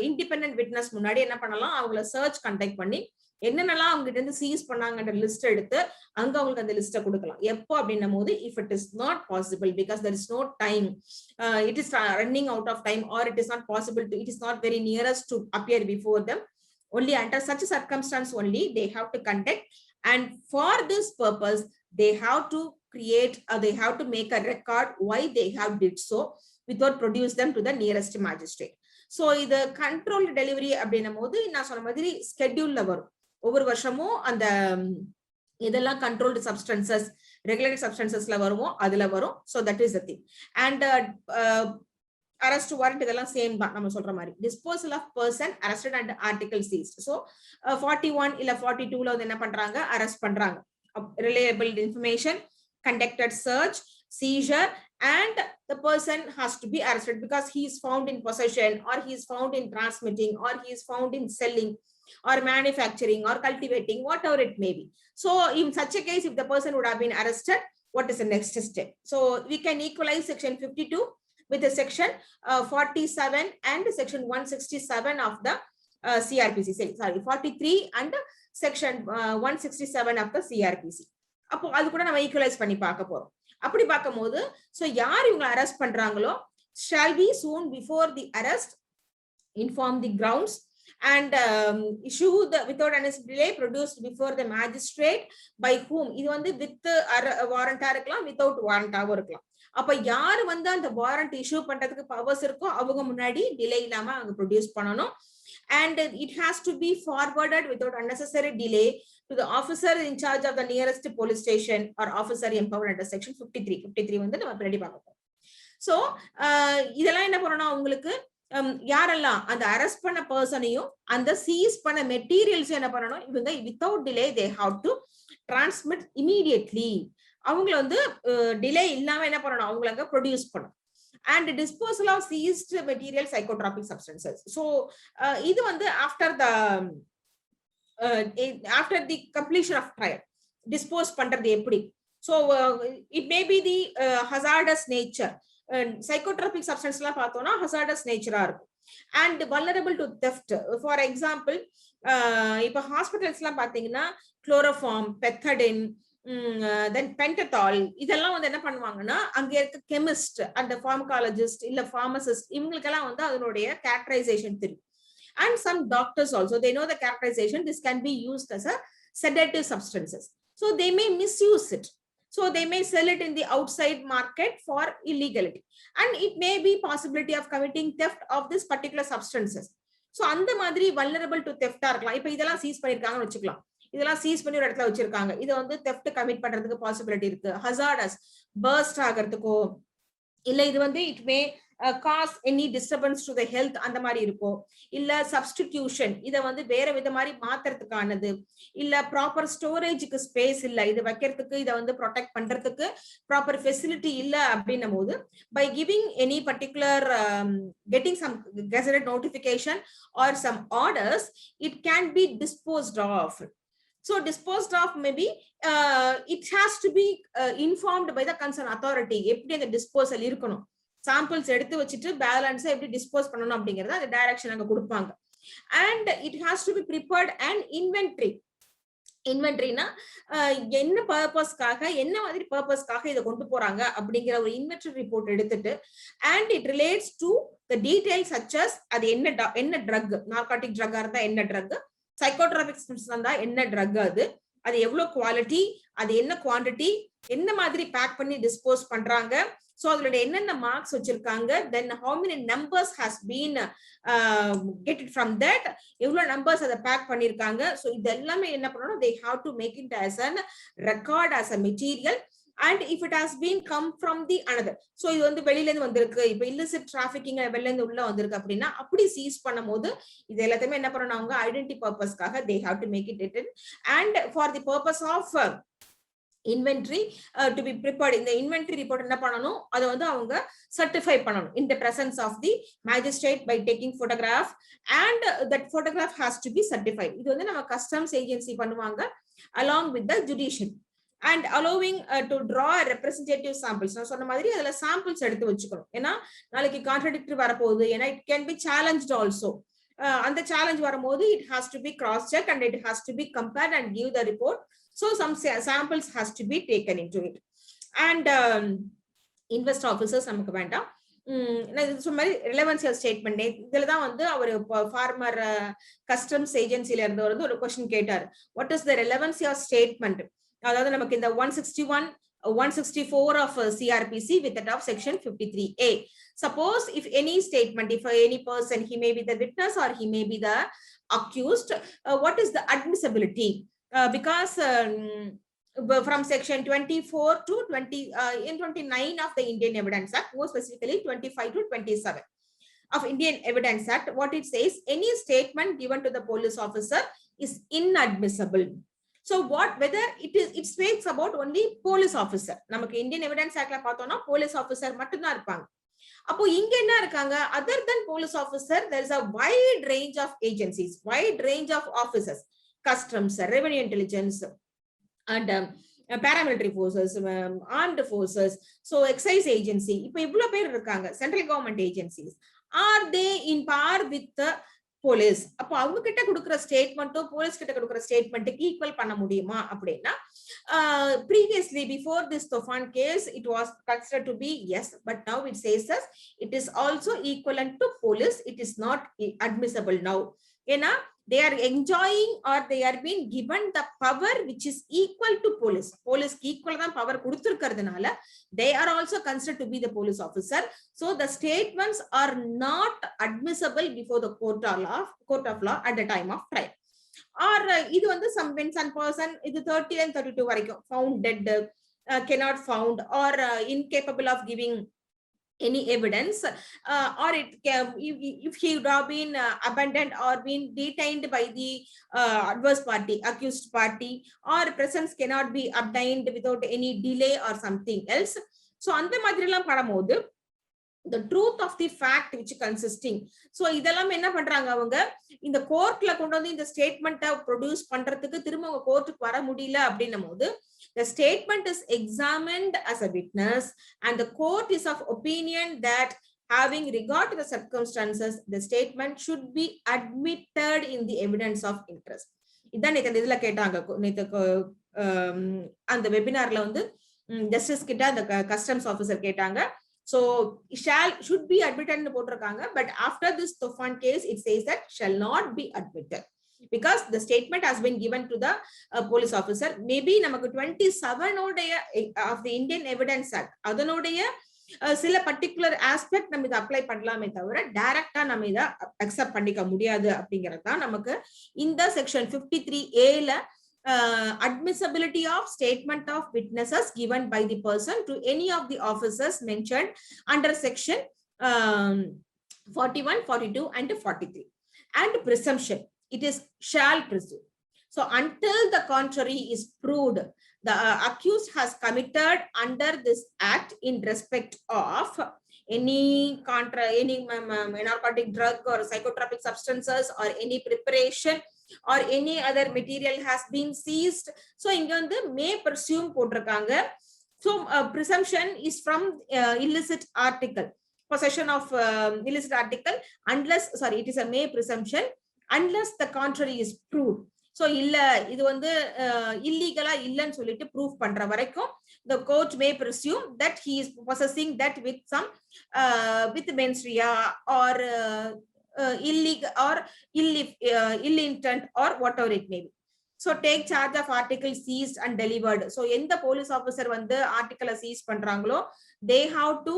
independent witness முன்னாடி என்ன பண்ணலாம், அவங்கள search conduct பண்ணி என்னென்னலாம் அவங்க கிட்ட இருந்து சீஸ் பண்ணாங்கன்ற லிஸ்ட் எடுத்து அங்க அவங்களுக்கு அந்த லிஸ்ட்டை கொடுக்கலாம். எப்போ அப்படின்னும் போது if it is not possible because there is no time, it is running out of time or it is not possible to, it is not very nearest to appear before them, only under such a circumstance only they have to conduct. And for this purpose they have to create, they have to make a record why they have did so without produce them to the nearest magistrate. So இது controlled delivery அப்படின்னும் போது நான் சொன்ன மாதிரி ஸ்கெட்யூல்ல வரும். ஒவ்வொரு வருஷமும் அந்த இதெல்லாம் கண்ட்ரோல்டு சப்ஸ்டன்சஸ் ரெகுலேட்டட் சப்ஸ்டன்சஸ்ல வருமோ அதுல வரும். So that is the thing. And arrest warrant இதெல்லாம் சேம் தான் நம்ம சொல்ற மாதிரி. Disposal of person arrested and article seized. So 41 இல்ல 42ல வந்து என்ன பண்றாங்க, அரெஸ்ட் பண்றாங்க. Reliable information, conducted search, seizure, and the person has to be arrested because he is found in possession or he is found in transmitting or he is found in selling or manufacturing or cultivating, whatever it may be. So in such a case, if the person would have been arrested, what is the next step? So we can equalize section 52 with the section 47 and section 167 of the CRPC. Sorry, 43 and section 167 of the CRPC. அப்போ அது கூட நம்ம equalise பண்ணி பார்க்க போறோம். அப்படி பார்க்கும்போது so யார் இவங்க அரெஸ்ட் பண்றாங்களோ shall be soon before the arrest inform the grounds and issue the without any delay produced before the magistrate by whom, இது வந்து வித் வாரண்டா இருக்கலாம், வித்தவுட் வாரண்டாவும் இருக்கலாம். அப்ப யாரு வந்து அந்த வாரண்ட் இஷ்யூ பண்றதுக்கு பவர்ஸ் இருக்கோ அவங்க முன்னாடி டிலே இல்லாம அவங்க ப்ரொடியூஸ் பண்ணணும். And it has to be forwarded without unnecessary delay to the officer in charge of the nearest police station or officer empowered under section 53. 53 வந்து நம்ம பின்னாடி பார்க்க போறோம். சோ இதெல்லாம் என்ன பண்ணணும், உங்களுக்கு யாரெல்லாம் அந்த அரெஸ்ட் பண்ண பர்சனையும் அந்த சீஸ் பண்ண மெட்டீரியல்ஸ் என்ன பண்ணணும், இவங்க without delay they have to transmit immediately. அவங்கள வந்து டிலே இல்லாம என்ன பண்ணணும், அவங்கள அங்க ப்ரொடியூஸ் பண்ணணும். And disposal of seized material psychotropic substances. So இது வந்து after the completion of trial dispose பண்றது எப்படி. So it may be the hazardous nature. Psychotropic substance எல்லாம் பார்த்தோம்னா hazardous nature-ஆ இருக்கும் and vulnerable to theft. For example, இப்ப hospitals எல்லாம் பாத்தீங்கன்னா chloroform, pethidine, then pentothal, இதெல்லாம் வந்து என்ன பண்ணுவாங்கன்னா அங்க இருக்க கெமிஸ்ட் அண்ட் ஃபார்மகாலஜிஸ்ட் இல்ல ஃபார்மசிஸ்ட் இவங்களுக்கெல்லாம் வந்து அதனுடைய கேரக்டரைசேஷன் தெரியும். And some doctors also, they know the characterization. This can be used as a sedative substances. So they may misuse it. So they may sell it in the outside market for illegality. And it may be possibility of committing theft of this particular substances. So அந்த மாதிரி vulnerable to theft-ஆ இருக்கலாம். இப்ப இதெல்லாம் cheese பண்ணிருக்காங்கன்னு வச்சுக்கலாம். இதெல்லாம் cheese பண்ணி ஒரு இடத்துல வச்சிருக்காங்க. இது வந்து தெஃப்ட் கமிட் பண்றதுக்கு பாசிபிலிட்டி இருக்கு. ஹசார்டஸ் பர்ஸ்ட் ஆகிறதுக்கோ இல்ல இது வந்து it may cos any disturbance to the health அந்த மாதிரி இருக்கும். இல்ல சப்ஸ்டிடியூஷன், இதை வந்து வேற வித மாதிரி மாத்துறதுக்கானது. இல்ல ப்ராப்பர் ஸ்டோரேஜுக்கு ஸ்பேஸ் இல்ல, இது வைக்கிறதுக்கு இதை வந்து ப்ரொடெக்ட் பண்றதுக்கு ப்ராப்பர் ஃபெசிலிட்டி இல்ல அப்படின்னும் போது by giving any particular getting some gazetted notification or some orders it can be disposed of. So disposed of maybe it has to be informed by the concerned authority. எப்படி அந்த disposal இருக்கணும், samples எடுத்து வச்சுட்டு பேலன்ஸை எப்படி dispose பண்ணணும் அப்படிங்கறத அந்த டைரக்ஷன் அங்க கொடுப்பாங்க. And it has to be prepared and inventory. இன்வென்ட்ரினா என்ன பர்பஸ்க்காக, என்ன மாதிரி பர்பஸ்க்காக இதை கொண்டு போறாங்க அப்படிங்கிற ஒரு இன்வென்ட்ரி ரிப்போர்ட் எடுத்துட்டு, and it relates to the details such as அது என்ன ட்ரக், நார்காட்டிக் ட்ரக்கா இருந்தா என்ன ட்ரக், சைக்கோட்ராபிக் இருந்தா என்ன ட்ரக், அது எவ்வளவு குவாலிட்டி, அது என்ன குவான்டிட்டி, என்ன மாதிரி பேக் பண்ணி டிஸ்போஸ் பண்றாங்க, சோ அதோட என்னென்ன மார்க்ஸ் வச்சிருக்காங்க, தென் how many numbers has been get it from that, எவ்வளவு நம்பர்ஸ் அதை பேக் பண்ணிருக்காங்க. சோ இது எல்லாமே என்ன பண்ணணும், they have to make it as an record, as a material, and if it has been come from the another, so இது வந்து வெளியில இருந்து வந்திருக்கு, இப்ப illicit trafficking வெளியில இருந்து உள்ள வந்திருக்கு அப்படின்னா அப்படி சீஸ் பண்ணும்போது இது எல்லாத்தையுமே என்ன பண்ணணும், அவங்க ஐடென்டி பர்பஸ்க்காக they have to make it written, and for the purpose of inventory to be prepared. இந்த inventory report என்ன பண்ணணும், அதை வந்து அவங்க certify பண்ணணும் in the presence of the magistrate by taking photograph, and that photograph has to be certified. இது வந்து நம்ம customs agency பண்ணுவாங்க along with the judiciary, and allowing to draw representative samples. நான் சொன்ன மாதிரி அதுல samples எடுத்து வச்சுக்கணும், ஏன்னா நாளைக்கு contradictory வரப்போகுது, ஏன்னா it can be challenged also. அந்த challenge வரும்போது it has to be cross check and it has to be compared and give the report. So some samples has to be taken into it. And invest officers நமக்கு வேண்டாம். சொன்ன மாதிரி relevancy statement இதுல தான் வந்து அவர் farmer customs ஏஜென்சில இருந்து வந்து ஒரு क्वेश्चन கேட்டார், what is the relevancy of statement. அதாவது நமக்கு இந்த 161 164 of CRPC with that of section 53A. Suppose if any statement, if any person, he may be the witness or he may be the accused, what is the admissibility? Because from section 24 to 29 of the Indian Evidence Act, more specifically 25 to 27 of Indian Evidence Act, what it says, any statement given to the police officer is inadmissible. So what, whether it speaks about only police officer. நமக்கு Indian Evidence Act ல பார்த்தோம்னா police officer மட்டும் தான் இருப்பாங்க. அப்போ இங்க என்ன இருக்காங்க, other than police officer there is a wide range of agencies, wide range of officers, customs, revenue intelligence, and paramilitary forces, armed forces, so excise agency, இப்போ இவ்வளவு பேர் இருக்காங்க, central government agencies. Are they in par with the police? அப்போ அவங்க கிட்ட கொடுக்கிற ஸ்டேட்மெண்ட்டோ police கிட்ட கொடுக்கிற ஸ்டேட்மெண்ட்டுக்கு ஈக்குவல் பண்ண முடியுமா அப்படின்னா, previously before this Toufan case it was considered to be yes, but now it says that it is also equivalent to police, it is not admissible now. ஏன்னா they are enjoying or they are being given the power which is equal to police. Police equal தான் power கொடுத்திருக்கிறதுனால they are also considered to be the police officer. So the statements are not admissible before the court of law at the time of trial. Or இது வந்து some when some person இது 30 and 32 வரைக்கும் found dead, cannot found, or incapable of giving any evidence, or it can, if he would have been abandoned or been detained by the adverse party, accused party, or presence cannot be obtained without any delay or something else. So அந்த மாதிரி எல்லாம் பண்ணும்போது the truth of the fact which consisting, so இதெல்லாம் என்ன பண்றாங்க, அவங்க இந்த கோர்ட்ல கொண்டு வந்து இந்த ஸ்டேட்மெண்ட்டை ப்ரொடியூஸ் பண்றதுக்கு திரும்ப அவங்க கோர்ட்டுக்கு வர முடியல அப்படின்னும் போது the statement is examined as a witness and the court is of opinion that having regard to the circumstances the statement should be admitted in the evidence of interest. இதான் நேத்து இதுல கேட்டாங்க, நேத்து அந்த வெபினார்ல வந்து ஜஸ்டிஸ் கிட்ட அந்த கஸ்டம்ஸ் ஆபீசர் கேட்டாங்க. So should be admitted னு போட்டிருக்காங்க, but after this Toufan case it says that shall not be admitted because the statement has been given to the police officer. Maybe நமக்கு 27 உடைய of the Indian Evidence Act அதனுடைய சில particular aspect நம்ம இத apply பண்ணலாமே தவிர டைரக்டா நம்ம இத அக்செப்ட் பண்ணிக்க முடியாது அப்படிங்கறது தான் நமக்கு இந்த செக்ஷன் 53A ல admissibility of statement of witnesses given by the person to any of the officers mentioned under section 41, 42 and 43. And presumption, it is shall presume. So until the contrary is proved, the accused has committed under this act in respect of any narcotic drug or psychotropic substances or any preparation or any other material has been seized. So inga vandu may presume போட்டிருக்காங்க. So presumption is from illicit article. possession of illicit article unless, sorry, it is a may presumption unless the contrary is proved. So இல்ல இது வந்து இல்லீகலா இல்லன்னு சொல்லிட்டு prove பண்ற வரைக்கும் the court may presume that he is possessing that with some with menstria or illegal or ill intent or whatever it may be. So take charge of article seized and delivered. So எந்த police officer வந்து article seize பண்றாங்களோ they have to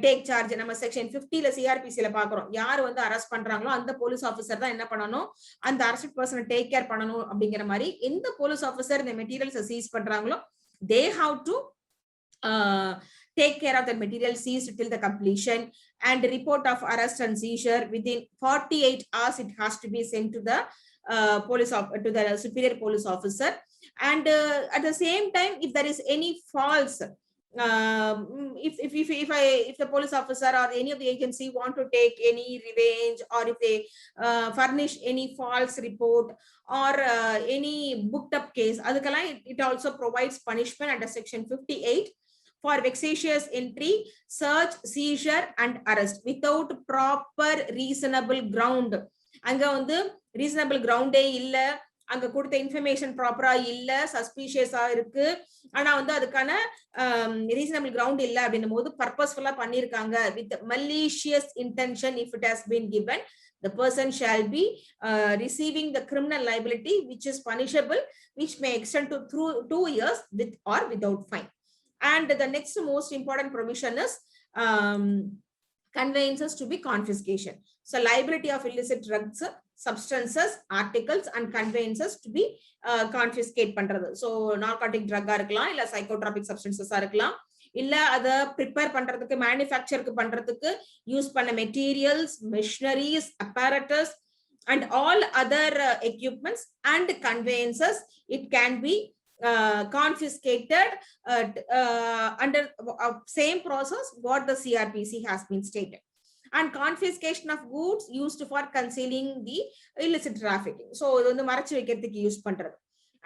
take charge. நம்ம section 50ல சிஆர்பிசில பாக்குறோம், யார் வந்து arrest பண்றாங்களோ அந்த police officer தான் என்ன பண்ணணும், அந்த அரெஸ்ட் பர்சனை டேக் கேர் பண்ணணும். அப்படிங்கிற மாதிரி எந்த போலீஸ் ஆபீசர் இந்த மெட்டீரியல்ஸ் சீஸ் பண்றாங்களோ they have to take care of the material seized till the completion, and report of arrest and seizure within 48 hours it has to be sent to the to the superior police officer. And at the same time, if there is any false if the police officer or any of the agency want to take any revenge, or if they furnish any false report or any booked up case, it also provides punishment under section 58 for vexatious entry, search, seizure and arrest without proper reasonable ground. அங்க வந்து reasonable ground இல்ல, அங்க கொடுத்த information ப்ராப்பரா இல்ல, சஸ்பீஷியஸா இருக்கு, ஆனா வந்து அதுக்கான ரீசனபிள் கிரவுண்ட் இல்ல அப்படின்னும் போது பர்பஸ்ஃபுல்லா பண்ணிருக்காங்க with malicious intention, if it has been given, the person shall be receiving the criminal liability which is punishable, which may extend to through 2 years with or without fine. And the next most important provision is conveyances to be confiscation. So liability of illicit drugs, substances, articles and conveyances to be confiscate பண்றது. So narcotic drug இருக்கலாம், இல்ல psychotropic substances இருக்கலாம், இல்ல அத prepare பண்றதுக்கு manufactureக்கு பண்றதுக்கு use பண்ண materials, machineries, apparatus and all other equipments and conveyances, it can be confiscated under same process what the CRPC has been stated. And confiscation of goods used for concealing the illicit trafficking. So இது வந்து மறைச்சு வைக்கிறதுக்கு use பண்றது.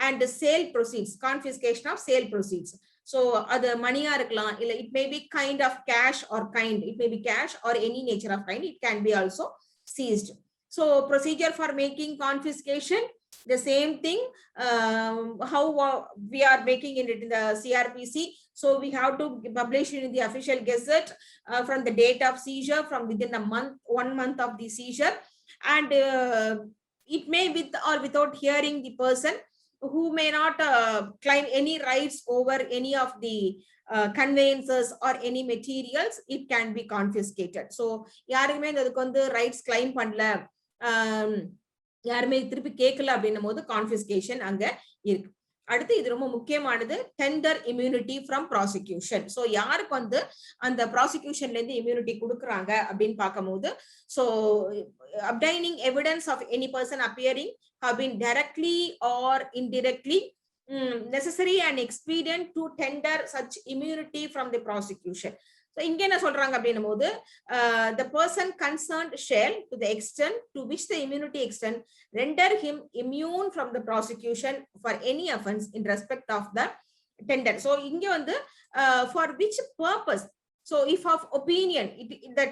And the sale proceeds, confiscation of sale proceeds. So அது மணியா இருக்கலாம், இல்ல it may be kind of cash or kind, it may be cash or any nature of kind, it can be also seized. So procedure for making confiscation, the same thing, how we are making it in the CRPC. So we have to publish it in the official gazette from the date of seizure, from within a month, 1 month of the seizure, and it may with or without hearing the person who may not claim any rights over any of the conveyances or any materials, it can be confiscated. So யாருமே அதுக்கு வந்து rights claim பண்ணல, யாருமே திருப்பி கேட்கல அப்படின்னும் போது confiscation அங்க இருக்கு. அடுத்து இது ரொம்ப முக்கியமானது, tender immunity from prosecution. So யாருக்கு வந்து அந்த ப்ராசிக்யூஷன்ல இருந்து இம்யூனிட்டி கொடுக்குறாங்க அப்படின்னு பார்க்கும்போது, so obtaining evidence of any person appearing have been directly or indirectly necessary and expedient to tender such immunity from the prosecution. So இங்க என்ன சொல்றாங்க அப்படின்னும் போது, the person concerned shall, to the extent to which the immunity extend, render him immune from the prosecution for any offense in respect of the tender. So இங்க வந்து for which purpose. So if of opinion, the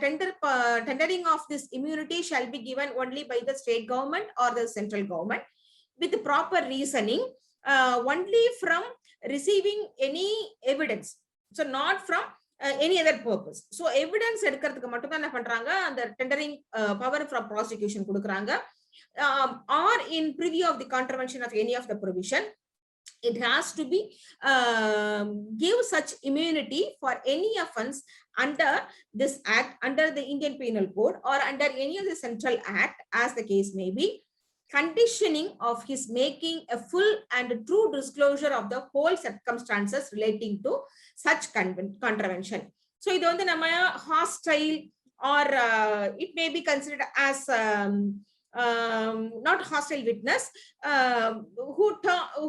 tendering of this immunity shall be given only by the state government or the central government with proper reasoning, only from receiving any evidence. So not from any other purpose. So evidence எடுக்கிறதுக்கு மட்டும் தான் என்ன பண்றாங்க, அந்த tendering power from prosecution கொடுக்கறாங்க, or in preview of the contravention of any of the provision, it has to be give such immunity for any offense under this act, under the Indian Penal Code or under any of the central act as the case may be, conditioning of his making a full and true disclosure of the whole circumstances relating to such contravention. So இது வந்து நம்ம hostile or it may be considered as not hostile witness,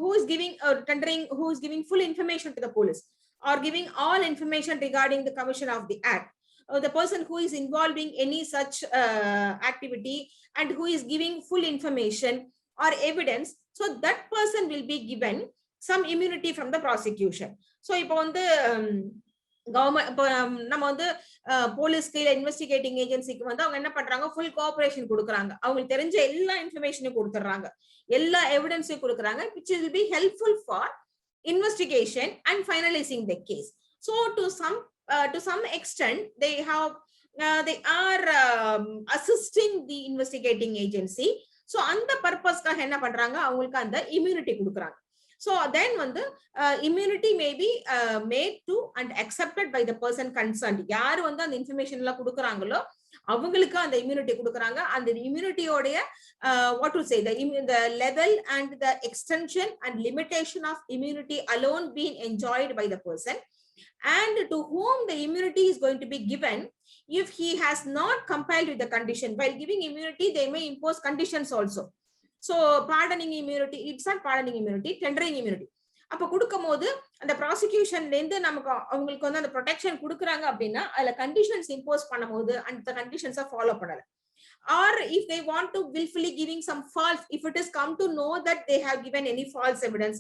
who is giving tendering, who is giving full information to the police or giving all information regarding the commission of the act, the person who is involving any such activity and who is giving full information or evidence, so that person will be given some immunity from the prosecution. So இப்போ வந்து government நம்ம வந்து போலீஸ்க்கு இல்ல investigating ஏஜென்சிக்கு வந்து அவங்க என்ன பண்றாங்க, ஃபுல் கோஆபரேஷன் கொடுக்குறாங்க. அவங்களுக்கு தெரிஞ்ச எல்லா இன்ஃபர்மேஷனையும் கொடுத்துறாங்க, எல்லா எவிடன்ஸையும் கொடுக்குறாங்க, which will be helpful for investigation and finalizing the case. So to some extent they are assisting the investigating agency. So அந்த பர்பஸ்க்காக என்ன பண்றாங்க, அவங்களுக்கு அந்த இம்யூனிட்டி கொடுக்குறாங்க. So then வந்து immunity may be made to and accepted by the person concerned. யார் வந்து அந்த இன்ஃபர்மேஷன் எல்லாம் கொடுக்குறாங்களோ அவங்களுக்கு அந்த இம்யூனிட்டி கொடுக்குறாங்க. அந்த இம்யூனிட்டியோடைய what to say, the level and the extension and limitation of immunity alone being enjoyed by the person, and to whom the immunity is going to be given if he has not complied with the condition. While giving immunity, they may impose conditions also. So pardoning immunity, it's not pardoning immunity, tendering immunity. அப்ப கொடுக்கும்போது அந்த ப்ராசிக்யூஷன்ல இருந்து நமக்கு அவங்களுக்கு வந்து அந்த protection கொடுக்குறாங்க அப்படின்னா அதுல கண்டிஷன்ஸ் இம்போஸ் பண்ணும்போது அந்த கண்டிஷன்ஸை ஃபாலோ பண்ணல. Or if they want to willfully giving some false, if it is come to know that they have given any false evidence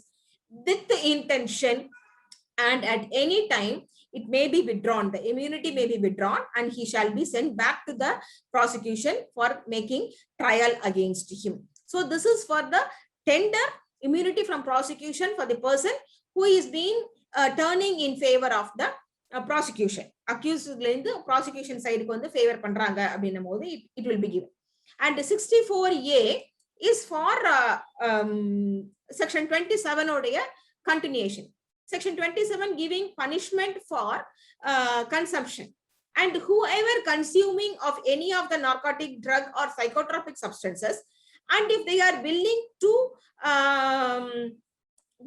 with the intention, and at any time it may be withdrawn, the immunity may be withdrawn, and he shall be sent back to the prosecution for making trial against him. So this is for the tender immunity from prosecution for the person who is being turning in favor of the prosecution. Accused la prosecution side ku vandu favor பண்றாங்க அப்படினும்போது it will be given. And 64A is for section 27 உடைய continuation. Section 27 giving punishment for consumption, and whoever consuming of any of the narcotic drug or psychotropic substances, and if they are willing to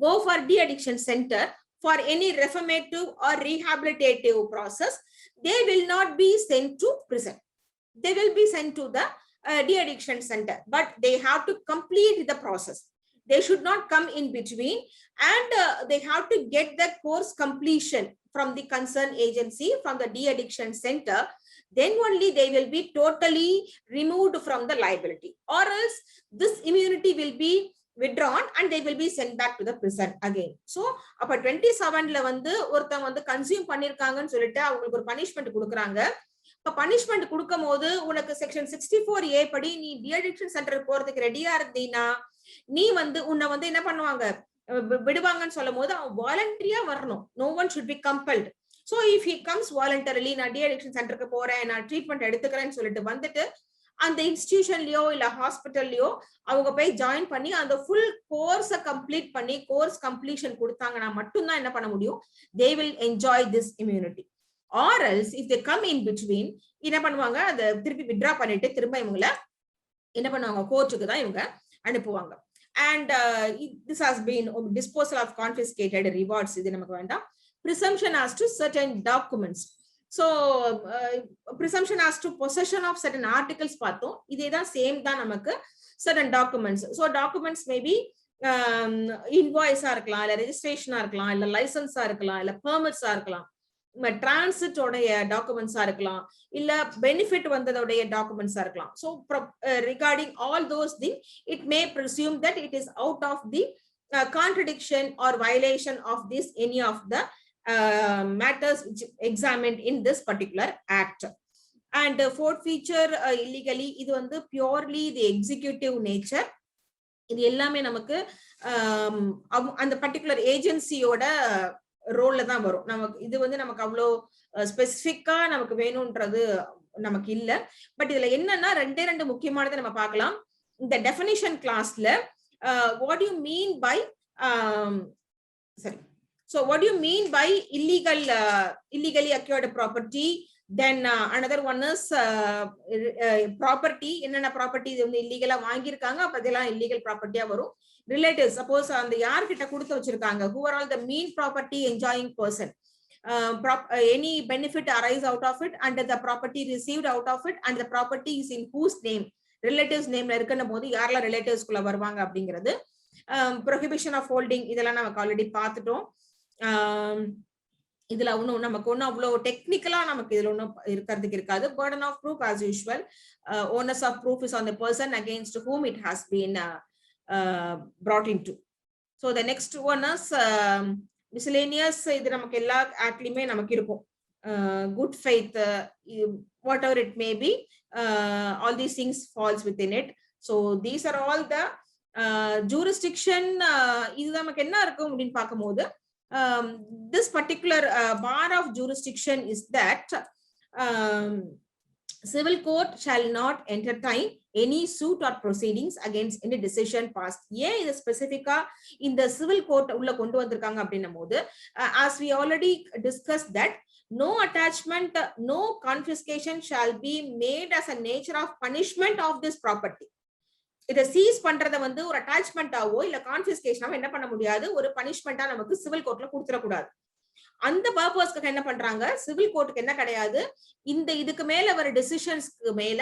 go for de-addiction center for any reformative or rehabilitative process, they will not be sent to prison. They will be sent to the de-addiction center, but they have to complete the process. They should not come in between, and they have to get the course completion from the concerned agency, from the de-addiction center. Then only they will be totally removed from the liability, or else this immunity will be withdrawn and they will be sent back to the prison again. So அப்ப 27ல வந்து ஒருத்தங்க வந்து consume பண்ணிருக்காங்கன்னு சொல்லிட்டு அவங்களுக்கு ஒரு punishment கொடுக்குறாங்க. இப்ப punishment கொடுக்கும் போது உனக்கு செக்ஷன் 64A படி நீ de-addiction சென்டருக்கு போறதுக்கு ரெடியா இருந்தீனா நீ வந்து உன்னை வந்து என்ன பண்ணுவாங்க, விடுவாங்கன்னு சொல்லும் போது அவன் வாலண்டரியா வரணும். No one should be compelled. So if he comes voluntarily, நான் de-addiction சென்டருக்கு போறேன், நான் ட்ரீட்மெண்ட் எடுத்துக்கிறேன்னு சொல்லிட்டு வந்துட்டு அந்த இன்ஸ்டிடியூஷன்லயோ இல்ல ஹாஸ்பிட்டல்லயோ அவங்க போய் ஜாயின் பண்ணி அந்த ஃபுல் கோர்ஸை கம்ப்ளீட் பண்ணி கோர்ஸ் கம்ப்ளீஷன் கொடுத்தாங்கன்னா மட்டும்தான் என்ன பண்ண முடியும், they will enjoy this immunity. Or else if they come in between, என்ன பண்ணுவாங்க, அதை திருப்பி வித்ரா பண்ணிட்டு திரும்ப இவங்களை என்ன பண்ணுவாங்க, கோர்ட்டுக்கு தான் இவங்க அனுப்புவாங்க. And this has been disposal of confiscated rewards, இது நமக்கு வேண்டாம். Presumption as to certain documents. So presumption as to possession of certain articles பார்த்தோம், இதே தான் சேம் தான் நமக்கு certain documents. So documents may be invoice இருக்கலாம், இல்ல ரெஜிஸ்ட்ரேஷனா இருக்கலாம், இல்ல லைசன்ஸா இருக்கலாம், இல்ல பெர்மிட்ஸா இருக்கலாம், டிரான்சிட் உடைய டாக்குமெண்ட்ஸா இருக்கலாம், இல்ல பெனிஃபிட் வந்ததோடைய டாக்குமெண்ட்ஸா இருக்கலாம். So regarding all those things, it may presume that it is out of the contradiction or violation of this any of the matters which examined in this particular act. And fourth feature illegally, இது வந்து purely the executive nature. இது எல்லாமே நமக்கு அந்த particular ஏஜென்சியோட ரோல்ல தான் வரும். நமக்கு இது வந்து நமக்கு அவ்வளோ ஸ்பெசிபிக்கா நமக்கு வேணும்ன்றது நமக்கு இல்ல. பட் இதுல என்னன்னா ரெண்டு முக்கியமானதை நம்ம பார்க்கலாம். இந்த டெஃபினிஷன் கிளாஸ்ல what do you mean by so what do you mean by illegally acquired property? Then another one is property. என்னென்ன ப்ராப்பர்ட்டி வந்து இல்லீகலா வாங்கியிருக்காங்க, அப்ப இதெல்லாம் இல்லீகல் ப்ராப்பர்ட்டியா வரும். ரிலேட்டிவ்ஸ், சப்போஸ் அந்த யார்கிட்ட கொடுத்து வச்சிருக்காங்க, who are all the mean property enjoying person, any benefit arise out of it and the property received out of it and the property is in whose name, relatives nameல இருக்குன போது யாரெல்லாம் relatives குள்ள வருவாங்க அப்படிங்கிறது. prohibition of holding, இதெல்லாம் நமக்கு already பார்த்துட்டோம். இதுல ஒன்னும் நமக்கு ஒன்னும் அவ்வளவு டெக்னிக்கலா நமக்கு இதுல ஒன்னும் இருக்கிறதுக்கு இருக்காது. burden of proof as usual, onus of proof is on the person against whom it has been brought into. So the next one is miscellaneous. இது நமக்கு எல்லா ஆக்ட்லயுமே நமக்கு இருக்கும். good faith, whatever it may be, all these things falls within it. So these are all the jurisdiction. This particular bar of jurisdiction is that civil court shall not entertain any suit or proceedings against any decision passed. ஏன் இது ஸ்பெசிபிக்கா இந்த civil court உள்ள கொண்டு வந்திருக்காங்க அப்படின்னும் போது, as we already discussed that no attachment, no confiscation shall be made as a nature of punishment of this property. இதை cheese பண்றத வந்து ஒரு அட்டாச்மெண்டாவோ இல்ல கான்பிஸ்கேஷனாவோ என்ன பண்ண முடியாது, ஒரு பனிஷ்மெண்டா நமக்கு சிவில் கோர்ட்ல கொடுத்துடக்கூடாது. அந்த பர்பஸ்க்கு என்ன பண்றாங்க, சிவில் கோர்ட்டுக்கு என்ன கிடையாது, இந்த இதுக்கு மேல வர டெசிஷன்ஸ்க்கு மேல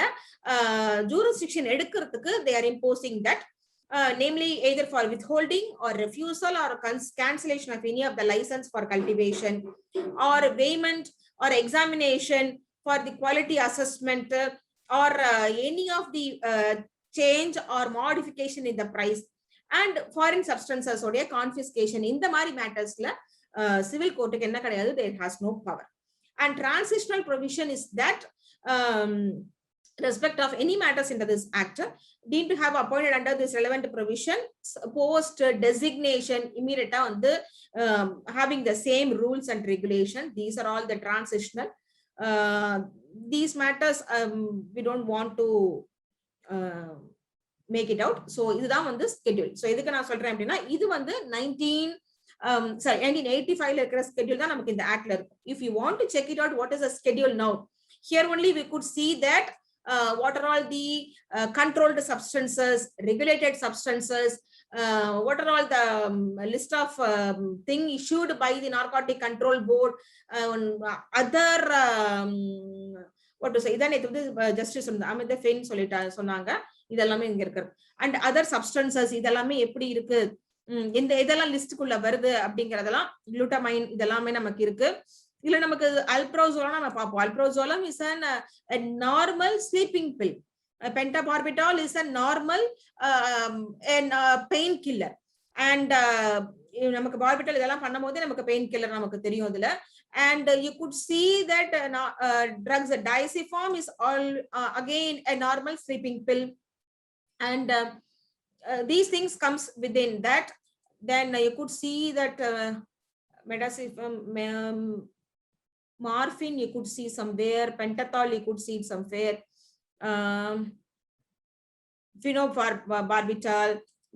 ஜூரிஸ்டிக்ஷன் எடுக்கிறதுக்கு they are imposing that, namely either for withholding or refusal or cancellation of any of the license for cultivation or payment or examination for the quality assessment or any of the change or modification in the price and foreign substances oda confiscation. இந்த மாதிரி மேட்டர்ஸ்ல civil court enna kadiyadu, there has no power. And transitional provision is that respect of any matters into this act deemed to have appointed under this relevant provision post designation immediate on the having the same rules and regulation. These are all the transitional. These matters we don't want to make it out. So இதுதான் வந்து schedule. So இதுக்கு நான் சொல்றேன் அப்படின்னா, இது வந்து 1985 இருக்கிற schedule தான் நமக்கு இந்த ஆக்ட்ல இருக்கும். If you want to check it out, what is the schedule now? Here only we could see that what are all the controlled substances, regulated substances, what are all the list of thing issued by the Narcotic Control Board, other what to say, இதான் இது வந்து justice Amit feign சொல்லிட்டா சொன்னாங்க, இதெல்லாமே இங்க இருக்கு. And other substances இதெல்லாமே எப்படி இருக்கு, இந்த இதெல்லாம் லிஸ்டுக்குள்ள வருது அப்படிங்கறதெல்லாம், குளுட்டமைன் இதெல்லாமே நமக்கு இருக்கு. இல்ல நமக்கு அல்ப்ரோசோலம் நம்ம பார்ப்போம். அல்ப்ரோசோலம் is a normal sleeping pill. Pentobarbital is a normal pain killer. And நமக்கு பார்பிட்டல் இதெல்லாம் பண்ணும்போது நமக்கு பெயின் கில்லர் நமக்கு தெரியும் இதுல. And you could see that drugs, diazepam is all again a normal sleeping pill. And these things comes within that. Then you could see that metazepam, morphine you could see somewhere, pentothal you could see somewhere, phenobarbital.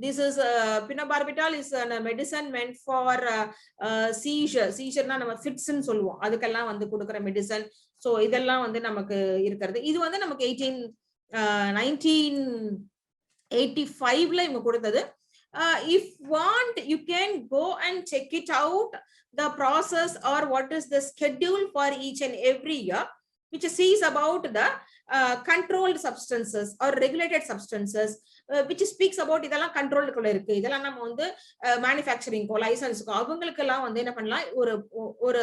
This is phenobarbital is a medicine meant for seizure na நம்ம fits ன்னு சொல்லுவோம், அதுக்கெல்லாம் வந்து கொடுக்கிற medicine. So இதெல்லாம் வந்து நமக்கு இருக்குது. இது வந்து நமக்கு 1985ல இவங்க கொடுத்தது. If want you can go and check it out, the process or what is the schedule for each and every year which says about the controlled substances or regulated substances, which speaks about இதெல்லாம் controlled குள்ள இருக்கு, இதெல்லாம் நம்ம வந்து மேனுஃபேக்சரிங்க்கோ லைசன்ஸ்க்கோ அவங்களுக்கு எல்லாம் வந்து என்ன பண்ணலாம், ஒரு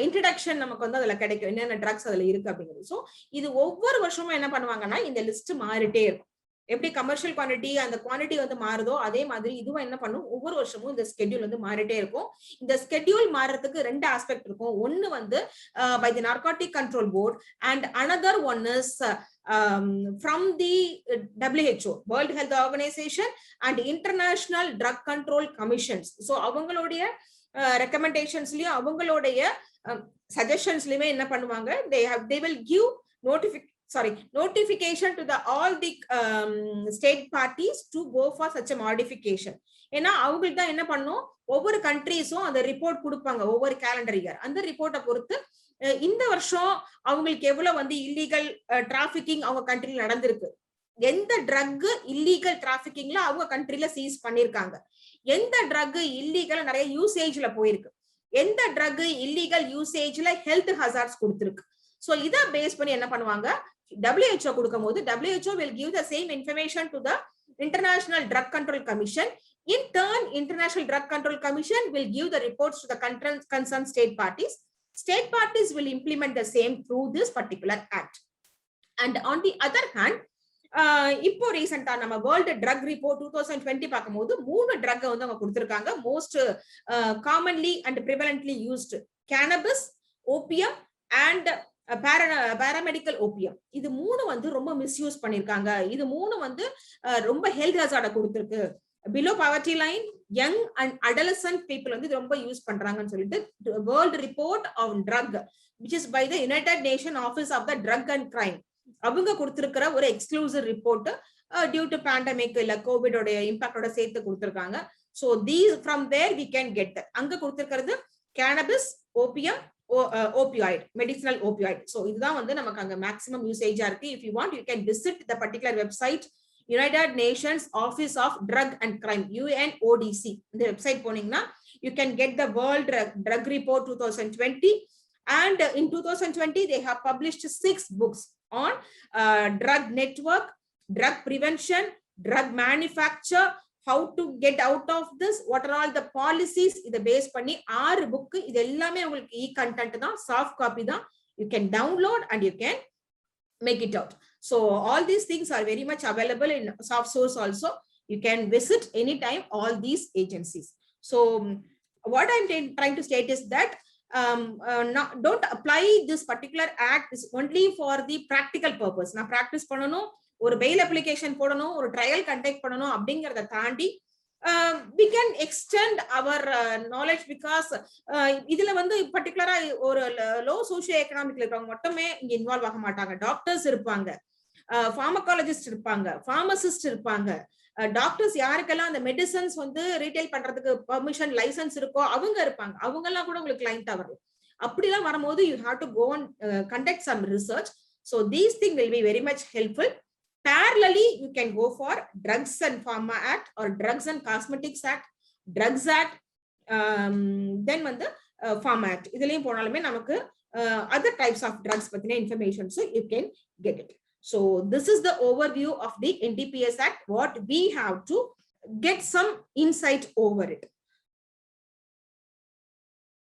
இன்ட்ரடக்ஷன் நமக்கு வந்து அதுல கிடைக்கும், என்னென்ன ட்ரக்ஸ் அதுல இருக்கு அப்படிங்கிறது. ஸோ இது ஒவ்வொரு வருஷமும் என்ன பண்ணுவாங்கன்னா இந்த லிஸ்ட் மாறிட்டே இருக்கும். எப்படி கமர்ஷியல் குவான்டிட்டி அந்த குவான்டிட்டி வந்து மாறுதோ அதே மாதிரி இதுவும் என்ன பண்ணும், ஒவ்வொரு வருஷமும் இந்த ஸ்கெட்யூல் வந்து மாறிட்டே இருக்கும். இந்த ஸ்கெட்யூல் மாறதுக்கு ரெண்டு ஆஸ்பெக்ட் இருக்கும். ஒன்னு வந்து by the narcotic control board and another one is from the WHO, World Health Organization and International Drug Control Commissions. So அவங்களுடைய ரெக்கமெண்டேஷன்ஸ்லயும் அவங்களுடைய சஜஷன்ஸ்லயுமே என்ன பண்ணுவாங்க, they will give notification to the all the state parties to go for such a modification. ஏன்னா அவங்களுக்கு தான் என்ன பண்ணும், ஒவ்வொரு கண்ட்ரீஸும் அந்த ரிப்போர்ட் கொடுப்பாங்க ஒவ்வொரு கேலண்டர் இயர். அந்த ரிப்போர்ட்டை பொறுத்து இந்த வருஷம் அவங்களுக்கு எவ்வளவு வந்து இல்லீகல் டிராபிகிங் அவங்க கண்ட்ரில நடந்திருக்கு, எந்த ட்ரக் இல்லீகல் டிராபிகிங்ல அவங்க கண்ட்ரில சீஸ் பண்ணிருக்காங்க, எந்த ட்ரக் இல்லீகல் நிறைய யூசேஜ்ல போயிருக்கு, எந்த ட்ரக் இல்லீகல் யூசேஜ்ல ஹெல்த் ஹசார்ட்ஸ் கொடுத்திருக்கு. சோ இத பேஸ் பண்ணி என்ன பண்ணுவாங்க, WHO கொடுக்கும் போது WHO will give the same information to the International Drug Control Commission. In turn, International Drug Control Commission will give the reports to the concerned state parties. State parties will implement the same through this particular act. And on the other hand, இப்போ ரீசெண்டா நம்ம world drug report 2020 பார்க்கும்போது 3 drug வந்து அவங்க கொடுத்திருக்காங்க. Most commonly and prevalently used cannabis, opium and paramedical opium. இது மூணு வந்து ரொம்ப மிஸ்யூஸ் பண்ணிருக்காங்க. இது மூணு வந்து ரொம்ப ஹெல்த் ஹசார்ட கொடுத்திருக்கு. Below poverty line, young and adolescent people வந்து ரொம்ப யூஸ் பண்றாங்கன்னு சொல்லிட்டு world report on drug which is by the United Nations Office of the Drug and Crime அவங்க கொடுத்திருக்கிற ஒரு exclusive report due to pandemic இல்ல covid உடைய இம்பாக்டோட சேர்த்து கொடுத்திருக்காங்க. So these from there we can get that. அங்க கொடுத்திருக்கிறது cannabis, opium, opioid, medicinal opioid. So இதுதான் வந்து நமக்கு அங்க மேக்ஸிமம் யூசேஜா இருக்கு. If you want, you can visit the particular website, United Nations Office of Drug and Crime, UNODC. இந்த website போனீங்கன்னா you can get the World Drug Report 2020. And in 2020, they have published 6 books on drug network, drug prevention, drug manufacture, how to get out of this, what are all the policies. இத base பண்ணி 6 book. இது எல்லாமே உங்களுக்கு e-content தான், soft copy தான். You can download and you can make it out. So all these things are very much available in soft source also. You can visit anytime all these agencies. So what I'm trying to state is that don't apply this particular act is only for the practical purpose. நான் practice பண்ணனும், ஒரு bail application போடணும், ஒரு trial conduct பண்ணனும் அப்படிங்கறத தாண்டி we can extend our knowledge because இதுல வந்து particular ஒரு low socio economic இருக்கவங்க மட்டுமே இங்க இன்வால்வ் ஆக மாட்டாங்க. டாக்டர்ஸ் இருப்பாங்க, pharmacologist இருப்பாங்க, pharmacist இருப்பாங்க, டாக்டர்ஸ் யாருக்கெல்லாம் அந்த மெடிசன்ஸ் வந்து ரீட்டைல் பண்றதுக்கு பெர்மிஷன் லைசன்ஸ் இருக்கோ அவங்க இருப்பாங்க. அவங்க எல்லாம் கூட உங்களுக்கு கிளையண்டா வரும். அப்படிலாம் வரும்போது you have to go and conduct some research. So these things will be very much helpful. Parallelly, you can go for Drugs and Pharma Act or Drugs and Cosmetics Act, Drugs Act, then வந்து Pharma Act. இதுலயும் போனாலுமே நமக்கு other types of drugs பத்தின information, so you can get it. So this is the overview of the NDPS Act, what we have to get some insight over it.